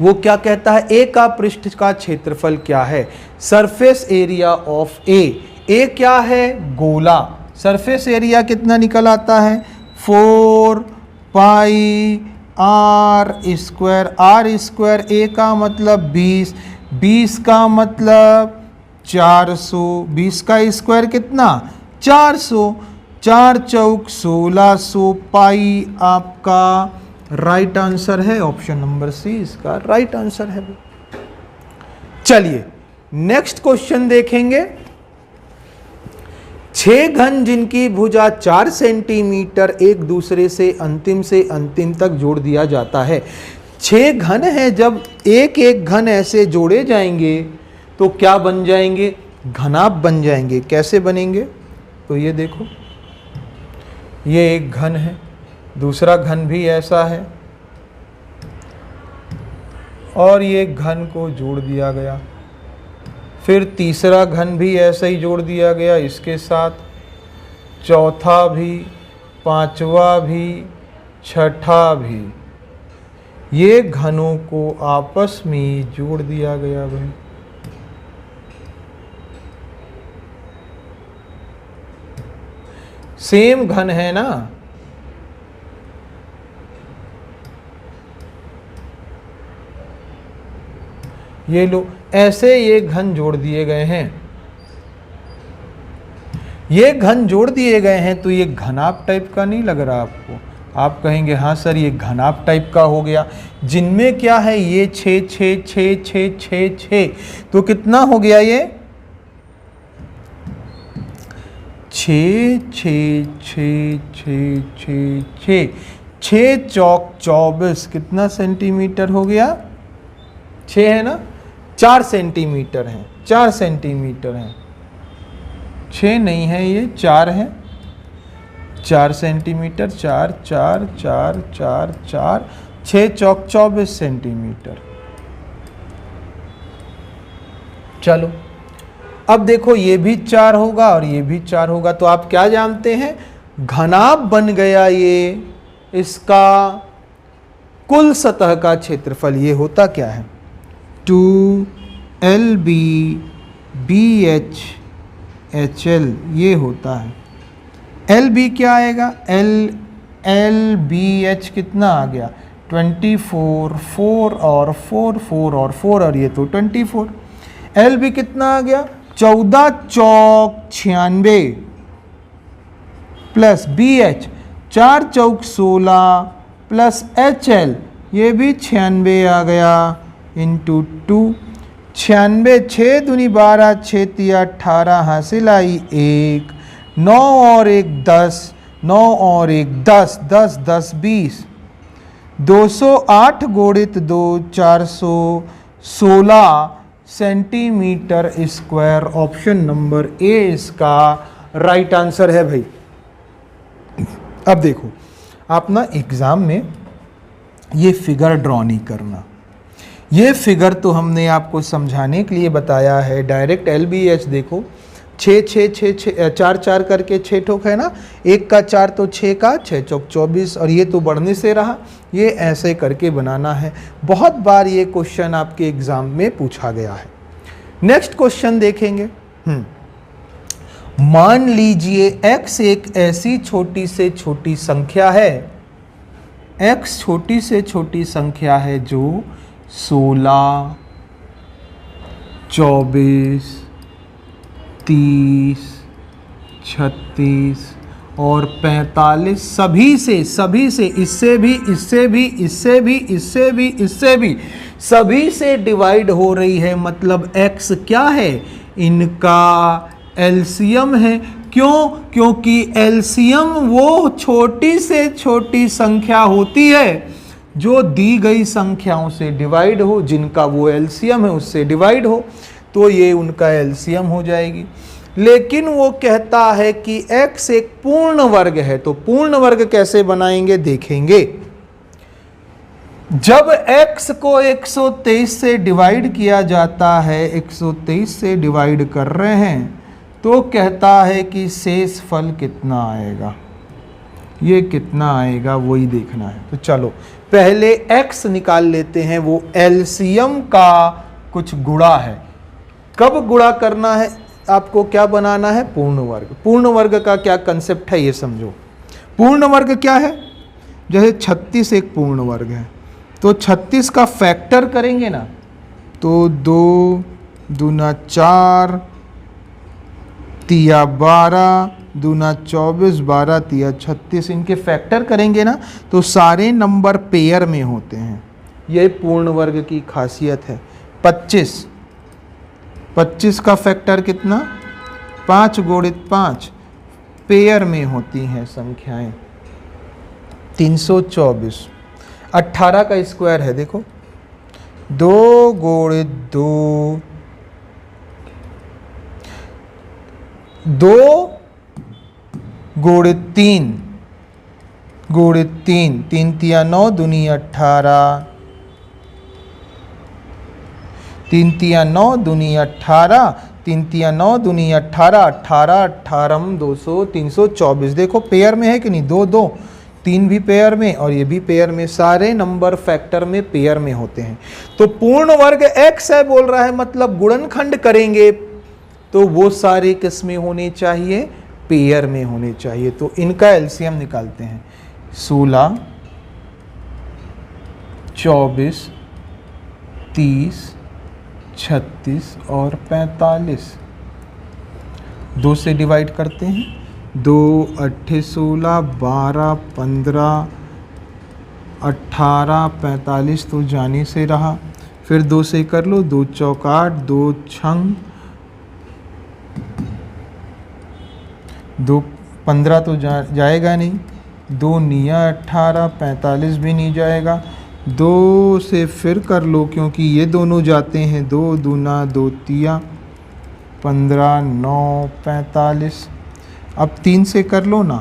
वो क्या कहता है, ए का पृष्ठ का क्षेत्रफल क्या है, सरफेस एरिया ऑफ ए। ए क्या है, गोला, सरफेस एरिया कितना निकल आता है, 4 पाई आर स्क्वायर। आर स्क्वायर ए का मतलब 20, 20 का मतलब 400, 20 का स्क्वायर कितना 400, 4 चौक 1600 पाई आपका राइट आंसर है। ऑप्शन नंबर सी इसका राइट आंसर है। चलिए नेक्स्ट क्वेश्चन देखेंगे। 6 घन जिनकी भुजा 4 सेंटीमीटर एक दूसरे से अंतिम तक जोड़ दिया जाता है। 6 घन है, जब एक एक घन ऐसे जोड़े जाएंगे तो क्या बन जाएंगे, घनाभ बन जाएंगे। कैसे बनेंगे, तो ये देखो, ये एक घन है, दूसरा घन भी ऐसा है, और ये घन को जोड़ दिया गया। फिर तीसरा घन भी ऐसे ही जोड़ दिया गया इसके साथ, चौथा भी, पांचवा भी, छठा भी। ये घनों को आपस में जोड़ दिया गया भाई। सेम घन है ना, ये लो ऐसे ये घन जोड़ दिए गए हैं। ये घन जोड़ दिए गए हैं तो ये घनाभ टाइप का नहीं लग रहा आपको? आप कहेंगे हाँ सर ये घनाभ टाइप का हो गया। जिनमें क्या है ये 6 6 6 6 6 6, तो कितना हो गया ये 6 6 6 6 6 6 6 चौक 24, कितना सेंटीमीटर हो गया? 6 है ना, 4 सेंटीमीटर है, 4 सेंटीमीटर है, 6 नहीं है ये 4 है, 4 सेंटीमीटर, 4 4 4 4 4, 6 चौक 24 सेंटीमीटर। चलो अब देखो ये भी 4 होगा और ये भी 4 होगा, तो आप क्या जानते हैं? घनाभ बन गया ये, इसका कुल सतह का क्षेत्रफल ये होता क्या है? 2LB BH HL ये होता है। LB क्या आएगा? LBH कितना आ गया? 24, 4 और 4, 4 और 4 और ये तो 24। LB कितना आ गया? 14 चौक 96 प्लस BH 4 चौक 16 प्लस HL ये भी 96 आ गया इंटू 2। 96, 6 दूनी 12, 6 तिया 18, हासिल आई 1, 9 और 1 10, 9 और 1 10, 10 10 20, 208 गुणित 2 416 centimetre square. Option number A इसका राइट आंसर है भाई। अब देखो आप ना एग्जाम में ये फिगर ड्रॉ नहीं करना। ये फिगर तो हमने आपको समझाने के लिए बताया है। डायरेक्ट LBH देखो 6 6 6 6 4 4 करके 6 ठोक है ना, 1 का 4 तो 6 का 6 चौक 24, और ये तो बढ़ने से रहा, ये ऐसे करके बनाना है। बहुत बार ये क्वेश्चन आपके एग्जाम में पूछा गया है। नेक्स्ट क्वेश्चन देखेंगे। मान लीजिए x एक ऐसी छोटी से छोटी संख्या है, x छोटी से छोटी संख्या है जो 16, 24, 30, 36 और 45 सभी से इससे भी सभी से डिवाइड हो रही है। मतलब x क्या है? इनका एलसीएम है। क्यों? क्योंकि एलसीएम वो छोटी से छोटी संख्या होती है जो दी गई संख्याओं से डिवाइड हो, जिनका वो एलसीएम है उससे डिवाइड हो, तो ये उनका एलसीएम हो जाएगी। लेकिन वो कहता है कि x एक पूर्ण वर्ग है, तो पूर्ण वर्ग कैसे बनाएंगे देखेंगे। जब x को 123 से डिवाइड किया जाता है, 123 से डिवाइड कर रहे हैं, तो कहता है कि शेष फल कितना आएगा, ये कितना आएगा वही देखना है। तो चलो पहले x निकाल लेते हैं। वो एलसीएम का कुछ गुणा है। कब गुणा करना है आपको? क्या बनाना है? पूर्ण वर्ग। पूर्ण वर्ग का क्या कंसेप्ट है ये समझो। पूर्ण वर्ग क्या है? जैसे 36 एक पूर्ण वर्ग है, तो 36 का फैक्टर करेंगे ना, तो 2 दूना 4 तिया 12 दूना 24, 12 तिया 36, इनके फैक्टर करेंगे ना तो सारे नंबर पेयर में होते हैं। यह पूर्ण वर्ग की खासियत है। 25 का फैक्टर कितना? 5 गुणित 5, पेयर में होती हैं संख्याएं। 324। 18 का स्क्वायर है देखो, 2 गुणित 2, 2 गुणित 3 गुणित 3, 3 तिया 9 दूनी 18, तीन तिया 9 दूनी 18, तीन तिया 9 दूनी 18, 18 18 200 324। देखो पेयर में है कि नहीं, 2 2, 3 भी पेयर में और ये भी पेयर में, सारे नंबर फैक्टर में पेयर में होते हैं। तो पूर्ण वर्ग x है बोल रहा है, मतलब गुणनखंड करेंगे तो वो सारे किस में होने चाहिए, पेयर में होने चाहिए। तो इनका एलसीएम निकालते हैं। 16 24 30 36 और 45, 2 से डिवाइड करते हैं। 2 8 16 12 15 18 45 तो जाने से रहा, फिर 2 से कर लो, 2 चौक 8, 2 छंग 2 15 तो जाएगा नहीं, 2 निया 18 45 भी नहीं जाएगा। 2 से फिर कर लो क्योंकि ये दोनों जाते हैं, 2 दूना 2 तिया 15 9 45। अब 3 से कर लो ना,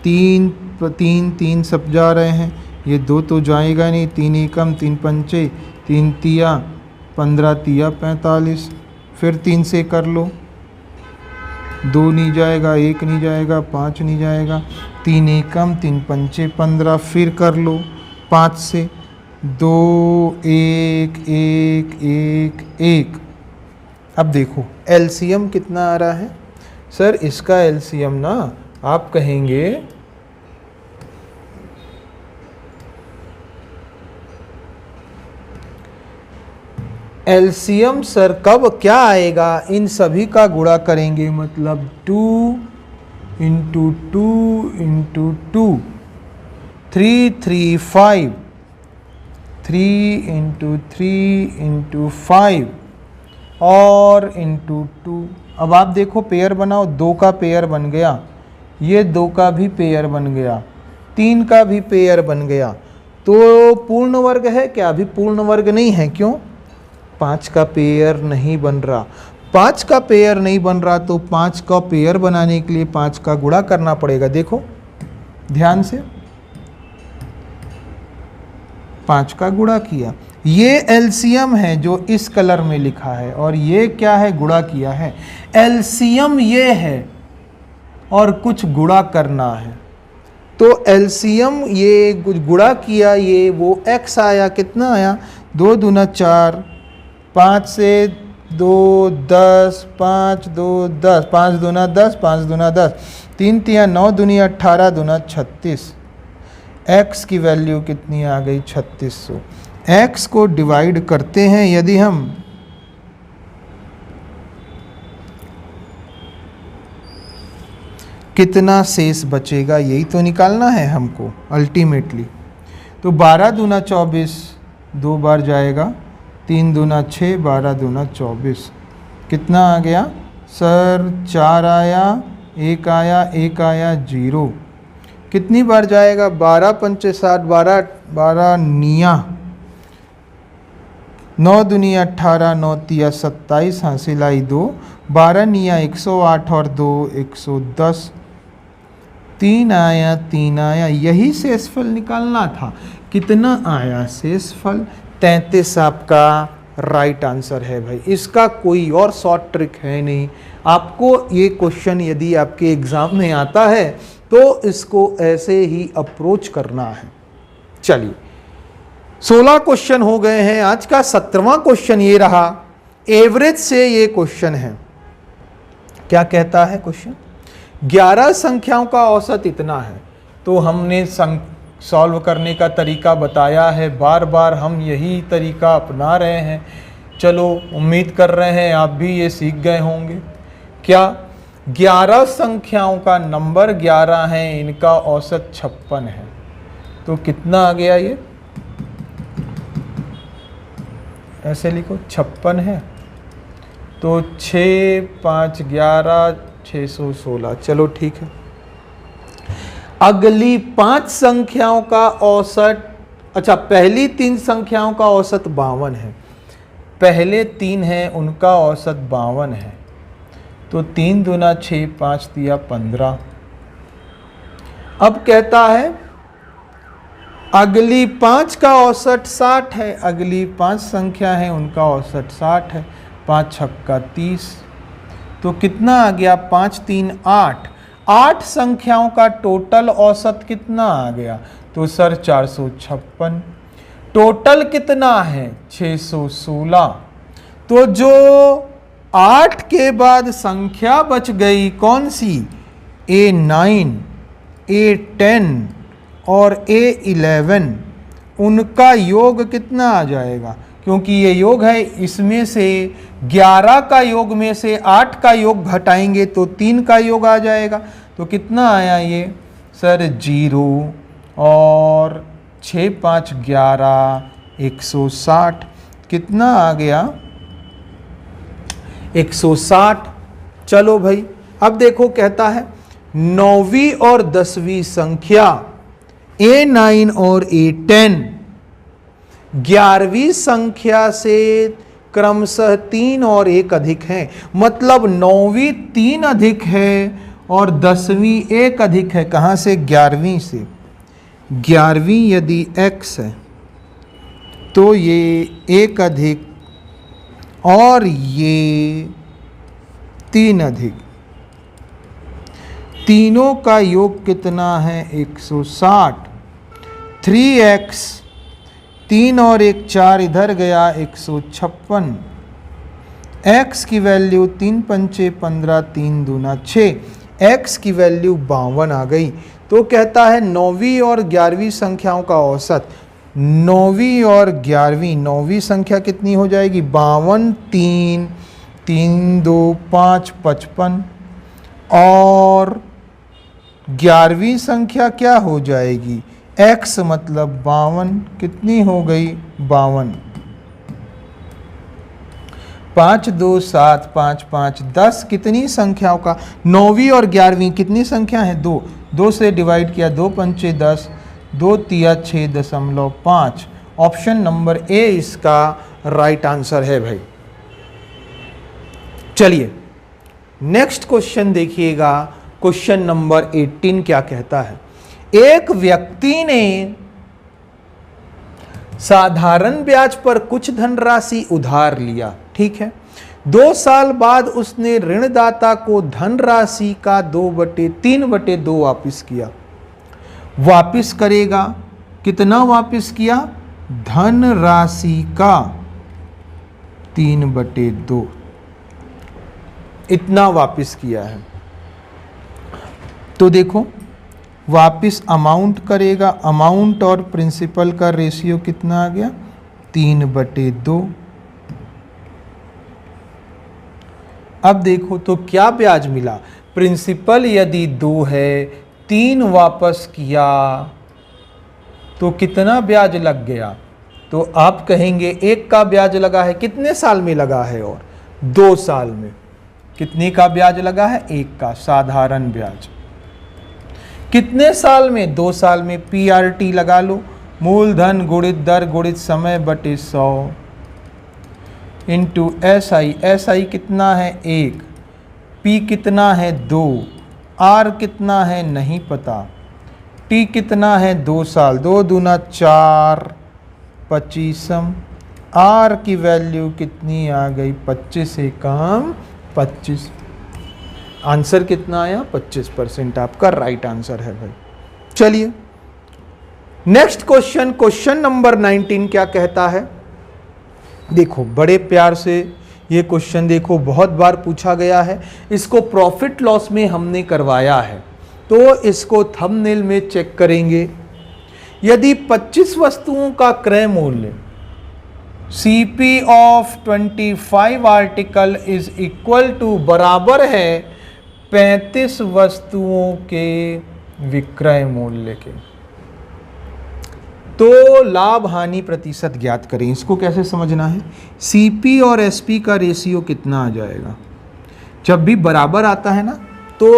3 3 3 सब जा रहे हैं, ये 2 तो जाएगा नहीं, 3 एकम 3 पंचे 3 तिया 15 तिया 45। फिर 3 से कर लो, 2 नहीं जाएगा, 1 नहीं जाएगा, 5 नहीं जाएगा, 3 एकम 3 पंचे 15। फिर कर लो 5 से, 2 1 1 1 1। अब देखो एलसीएम कितना आ रहा है सर, इसका एलसीएम ना आप कहेंगे एलसीएम सर कब क्या आएगा, इन सभी का गुणा करेंगे, मतलब 2 इंटू 2 इंटू 2 3 3 5, 3 इंटू 3 इंटू 5 और इंटू 2। अब आप देखो पेयर बनाओ, 2 का पेयर बन गया, ये 2 का भी पेयर बन गया, 3 का भी पेयर बन गया। तो पूर्ण वर्ग है क्या, अभी पूर्ण वर्ग नहीं है, क्यों, 5 का पेयर नहीं बन रहा। 5 का पेयर नहीं बन रहा तो 5 का पेयर बनाने के लिए 5 का गुणा करना पड़ेगा। देखो ध्यान से, 5 का गुणा किया, ये एलसीएम है जो इस कलर में लिखा है, और ये क्या है, गुणा किया है। एलसीएम ये है और कुछ गुणा करना है, तो एलसीएम ये कुछ गुणा किया, ये वो x आया, कितना आया, 2 दूना 4, 5 से 2 10, 5 2 10, 5 दूना 10, 5 दूना 10, 3 तिया 9 दूनी 18 दूना 36। x की वैल्यू कितनी आ गई, 3600। x को डिवाइड करते हैं यदि हम, कितना शेष बचेगा यही तो निकालना है हमको अल्टीमेटली। तो 12 दूना 24 2 बार जाएगा, 3 दूना 6, 12 दूना 24, कितना आ गया सर, 4 आया, 1 आया, 1 आया 0, कितनी बार जाएगा, 12 पंचे 60, 12 12 निया 9 दूनी 18, 9 तिया 27, हासिल आई 2, 12 निया 108 और 2 110, 3 आया 3 आया, यही शेषफल निकालना था। कितना आया शेषफल, 33 आपका राइट आंसर है भाई, इसका कोई और शॉर्ट ट्रिक है नहीं। आपको ये क्वेश्चन यदि आपके एग्जाम में आता है तो इसको ऐसे ही अप्रोच करना है। चलिए 16 क्वेश्चन हो गए हैं, आज का 17वां क्वेश्चन ये रहा, एवरेज से ये क्वेश्चन है। क्या कहता है क्वेश्चन, 11 संख्याओं का औसत इतना है। तो हमने सॉल्व करने का तरीका बताया है, बार बार हम यही तरीका अपना रहे हैं। चलो उम्मीद कर रहे हैं आप भी ये सीख गए होंगे। क्या 11 संख्याओं का नंबर 11 है, इनका औसत 56 है, तो कितना आ गया, ये ऐसे लिखो 56 है, तो 6 5 11 616। चलो ठीक है, अगली 5 संख्याओं का औसत, अच्छा पहली 3 संख्याओं का औसत 52 है, पहले 3 हैं उनका औसत 52 है, तो 3 दूना 6, 5 तिया 15। अब कहता है अगली 5 का औसत 60 है, अगली 5 संख्या है उनका औसत 60 है। 5 छक्का 30, तो कितना आ गया? 5 3 8। 8 संख्याओं का टोटल औसत कितना आ गया? तो सर 456। टोटल कितना है? 616। तो जो 8 के बाद संख्या बच गई कौन सी? A9, A10 और A11, उनका योग कितना आ जाएगा? क्योंकि ये योग है, इसमें से 11 का योग में से 8 का योग घटाएंगे तो 3 का योग आ जाएगा। तो कितना आया ये? सर 0 और 6 5 11, 160। कितना आ गया? 160। चलो भाई, अब देखो कहता है 9वीं और 10वीं संख्या A9 और A10 11वीं संख्या से क्रमशः 3 और 1 अधिक है। मतलब 9वीं 3 अधिक है और 10वीं 1 अधिक है। कहां से? 11वीं से। 11वीं यदि x है तो ये 1 अधिक और ये 3 अधिक, तीनों का योग कितना है? 160। 3x, 3 और 1 4 इधर गया, 156। x की वैल्यू 3 पंचे 15, 3 दूना 6। x की वैल्यू 52 आ गई। तो कहता है 9वीं और 11वीं संख्याओं का औसत। 9वीं और 11वीं, 9वीं संख्या कितनी हो जाएगी? 52, 3 3 2 5 55 और 11वीं संख्या क्या हो जाएगी? x मतलब 52। कितनी हो गई? 52। 5 2 7 5 5 10। कितनी संख्याओं का? 9वीं और 11वीं कितनी संख्या है? 2। 2 से डिवाइड किया, 2 पंचे 10, 2 तिया 6.5। ऑप्शन नंबर ए इसका राइट आंसर है भाई। चलिए नेक्स्ट क्वेश्चन देखिएगा। क्वेश्चन नंबर 18 क्या कहता है? एक व्यक्ति ने साधारण ब्याज पर कुछ धनराशि उधार लिया, ठीक है। 2 साल बाद उसने ऋणदाता को धनराशि का 2/3/2 वापिस किया। वापिस करेगा कितना? वापिस किया धनराशि का 3/2, इतना वापिस किया है। तो देखो वापिस अमाउंट करेगा, अमाउंट और प्रिंसिपल का रेशियो कितना आ गया? 3/2। अब देखो तो क्या ब्याज मिला? प्रिंसिपल यदि 2 है, 3 वापस किया तो कितना ब्याज लग गया? तो आप कहेंगे 1 का ब्याज लगा है, कितने साल में लगा है? और 2 साल में। कितने का ब्याज लगा है? 1 का साधारण ब्याज। कितने साल में? 2 साल में। PRT लगा लो, मूलधन गुणित दर गुणित समय बटे 100 इंटू SI। SI कितना है? 1। P कितना है? 2। R कितना है? नहीं पता। T कितना है? 2 साल। 2 दूना 4, 25। R की वैल्यू कितनी आ गई? 25 से कम 25। आंसर कितना आया? 25% आपका राइट आंसर है भाई। चलिए नेक्स्ट क्वेश्चन, क्वेश्चन नंबर 19 क्या कहता है? देखो बड़े प्यार से ये क्वेश्चन देखो, बहुत बार पूछा गया है। इसको प्रॉफिट लॉस में हमने करवाया है तो इसको थंबनेल में चेक करेंगे। यदि 25 वस्तुओं का क्रय मूल्य CP of 25 article is equal to बराबर है 35 वस्तुओं के विक्रय मूल्य के, तो लाभ हानि प्रतिशत ज्ञात करें। इसको कैसे समझना है? CP और SP का रेशियो कितना आ जाएगा? जब भी बराबर आता है ना तो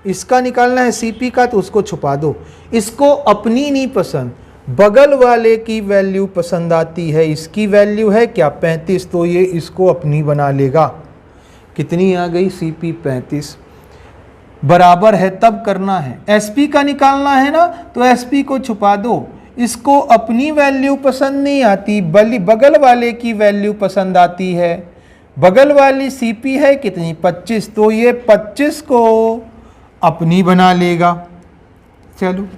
इसका निकालना है CP का, तो उसको छुपा दो। इसको अपनी नहीं पसंद, बगल वाले की वैल्यू पसंद आती है। इसकी वैल्यू है क्या? 35, तो ये इसको अपनी बना लेगा। कितनी आ गई? CP 35। बराबर है तब करना है। SP का निकालना है ना, तो SP को छुपा दो। इसको अपनी वैल्यू पसंद नहीं आती, बगल वाले की वैल्यू पसंद आती है। बगल वाली सीपी है कितनी 25, तो ये 25 को अपनी बना लेगा। चलो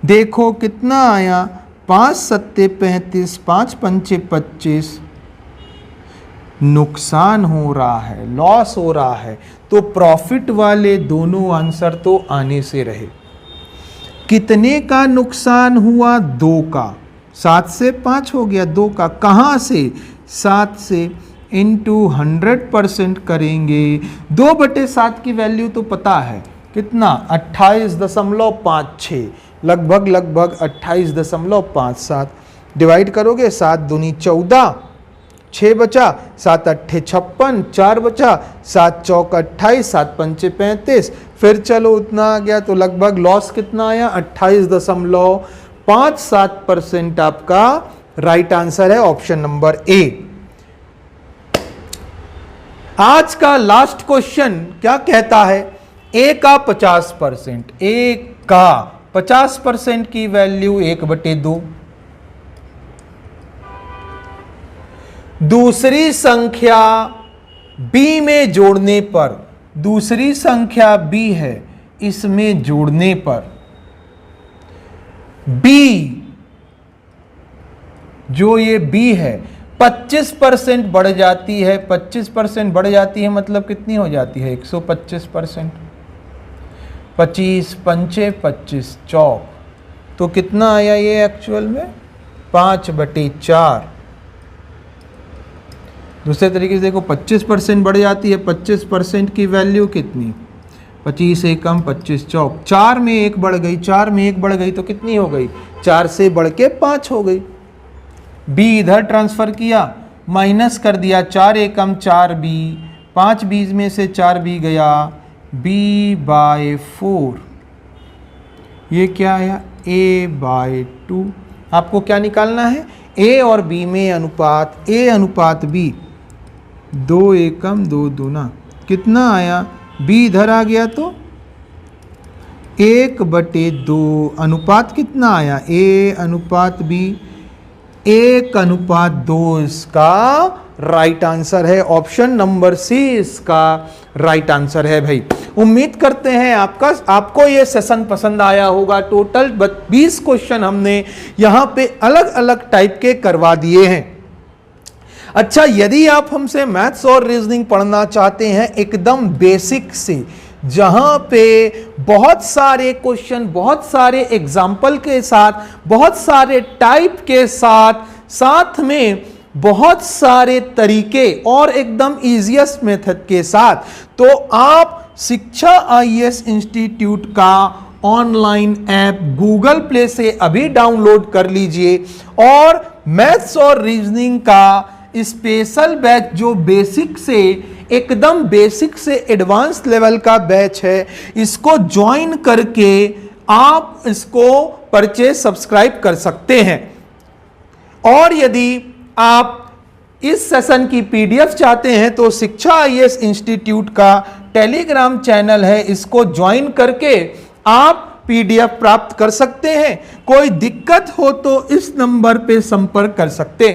देखो कितना आया, 5 सत्ते 35, 5 पंचे 25, नुकसान हो रहा है, लॉस हो रहा है, तो प्रॉफिट वाले दोनों आंसर तो आने से रहे। कितने का नुकसान हुआ? 2 का। 7 से 5 हो गया, 2 का। कहाँ से? 7 से। इंटू 100% करेंगे। 2/7 की वैल्यू तो पता है कितना, 28.56, लगभग 28.57। डिवाइड करोगे, 7 दूनी 14, 6 बचा, 7 अट्ठे 56, 4 बचा, 7 चौक 28, 7 पंचे 35, फिर चलो उतना आ गया, तो लगभग लॉस कितना आया 28.57% आपका राइट आंसर है, ऑप्शन नंबर ए। आज का लास्ट क्वेश्चन क्या कहता है? ए का 50%, ए का 50% की वैल्यू 1/2। दूसरी संख्या बी में जोड़ने पर, दूसरी संख्या बी है, इसमें जोड़ने पर बी, जो ये बी है 25% बढ़ जाती है। 25% बढ़ जाती है मतलब कितनी हो जाती है? 125%। 25 पंचे 25 चौक, तो कितना आया ये एक्चुअल में? 5/4। दूसरे तरीके से देखो, 25% बढ़ जाती है, 25% की वैल्यू कितनी? 25 एकम 25 चौक, 4 में 1 बढ़ गई, 4 में 1 बढ़ गई तो कितनी हो गई? 4 से बढ़ के 5 हो गई। बी इधर ट्रांसफर किया, माइनस कर दिया, 4 एकम 4b, 5 में से 4b गया, b/4। ये क्या आया? a/2। आपको क्या निकालना है? a और b में अनुपात, a अनुपात b, 2 एकम 2 दूना, कितना आया? b इधर आ गया तो 1/2। अनुपात कितना आया? a अनुपात b, 1/2 इसका राइट आंसर है, ऑप्शन नंबर सी इसका राइट आंसर है। भाई उम्मीद करते हैं आपको ये सेशन पसंद आया होगा। टोटल 20 क्वेश्चन हमने यहाँ पे अलग अलग टाइप के करवा दिए हैं। अच्छा, यदि आप हमसे मैथ्स और रीजनिंग पढ़ना चाहते हैं एकदम बेसिक से, जहां पे बहुत सारे क्वेश्चन, बहुत सारे एग्जाम्पल के साथ, बहुत सारे टाइप के साथ, साथ में बहुत सारे तरीके और एकदम इजीएस्ट मेथड के साथ, तो आप शिक्षा आईएएस इंस्टीट्यूट का ऑनलाइन ऐप गूगल प्ले से अभी डाउनलोड कर लीजिए और मैथ्स और रीजनिंग का स्पेशल बैच, जो बेसिक से एकदम बेसिक से एडवांस लेवल का बैच है, इसको ज्वाइन करके आप इसको परचेज सब्सक्राइब कर सकते हैं। और यदि आप इस सेशन की पीडीएफ चाहते हैं तो शिक्षा आईएएस इंस्टीट्यूट का टेलीग्राम चैनल है, इसको ज्वाइन करके आप पीडीएफ प्राप्त कर सकते हैं। कोई दिक्कत हो तो इस नंबर पे संपर्क कर सकते हैं।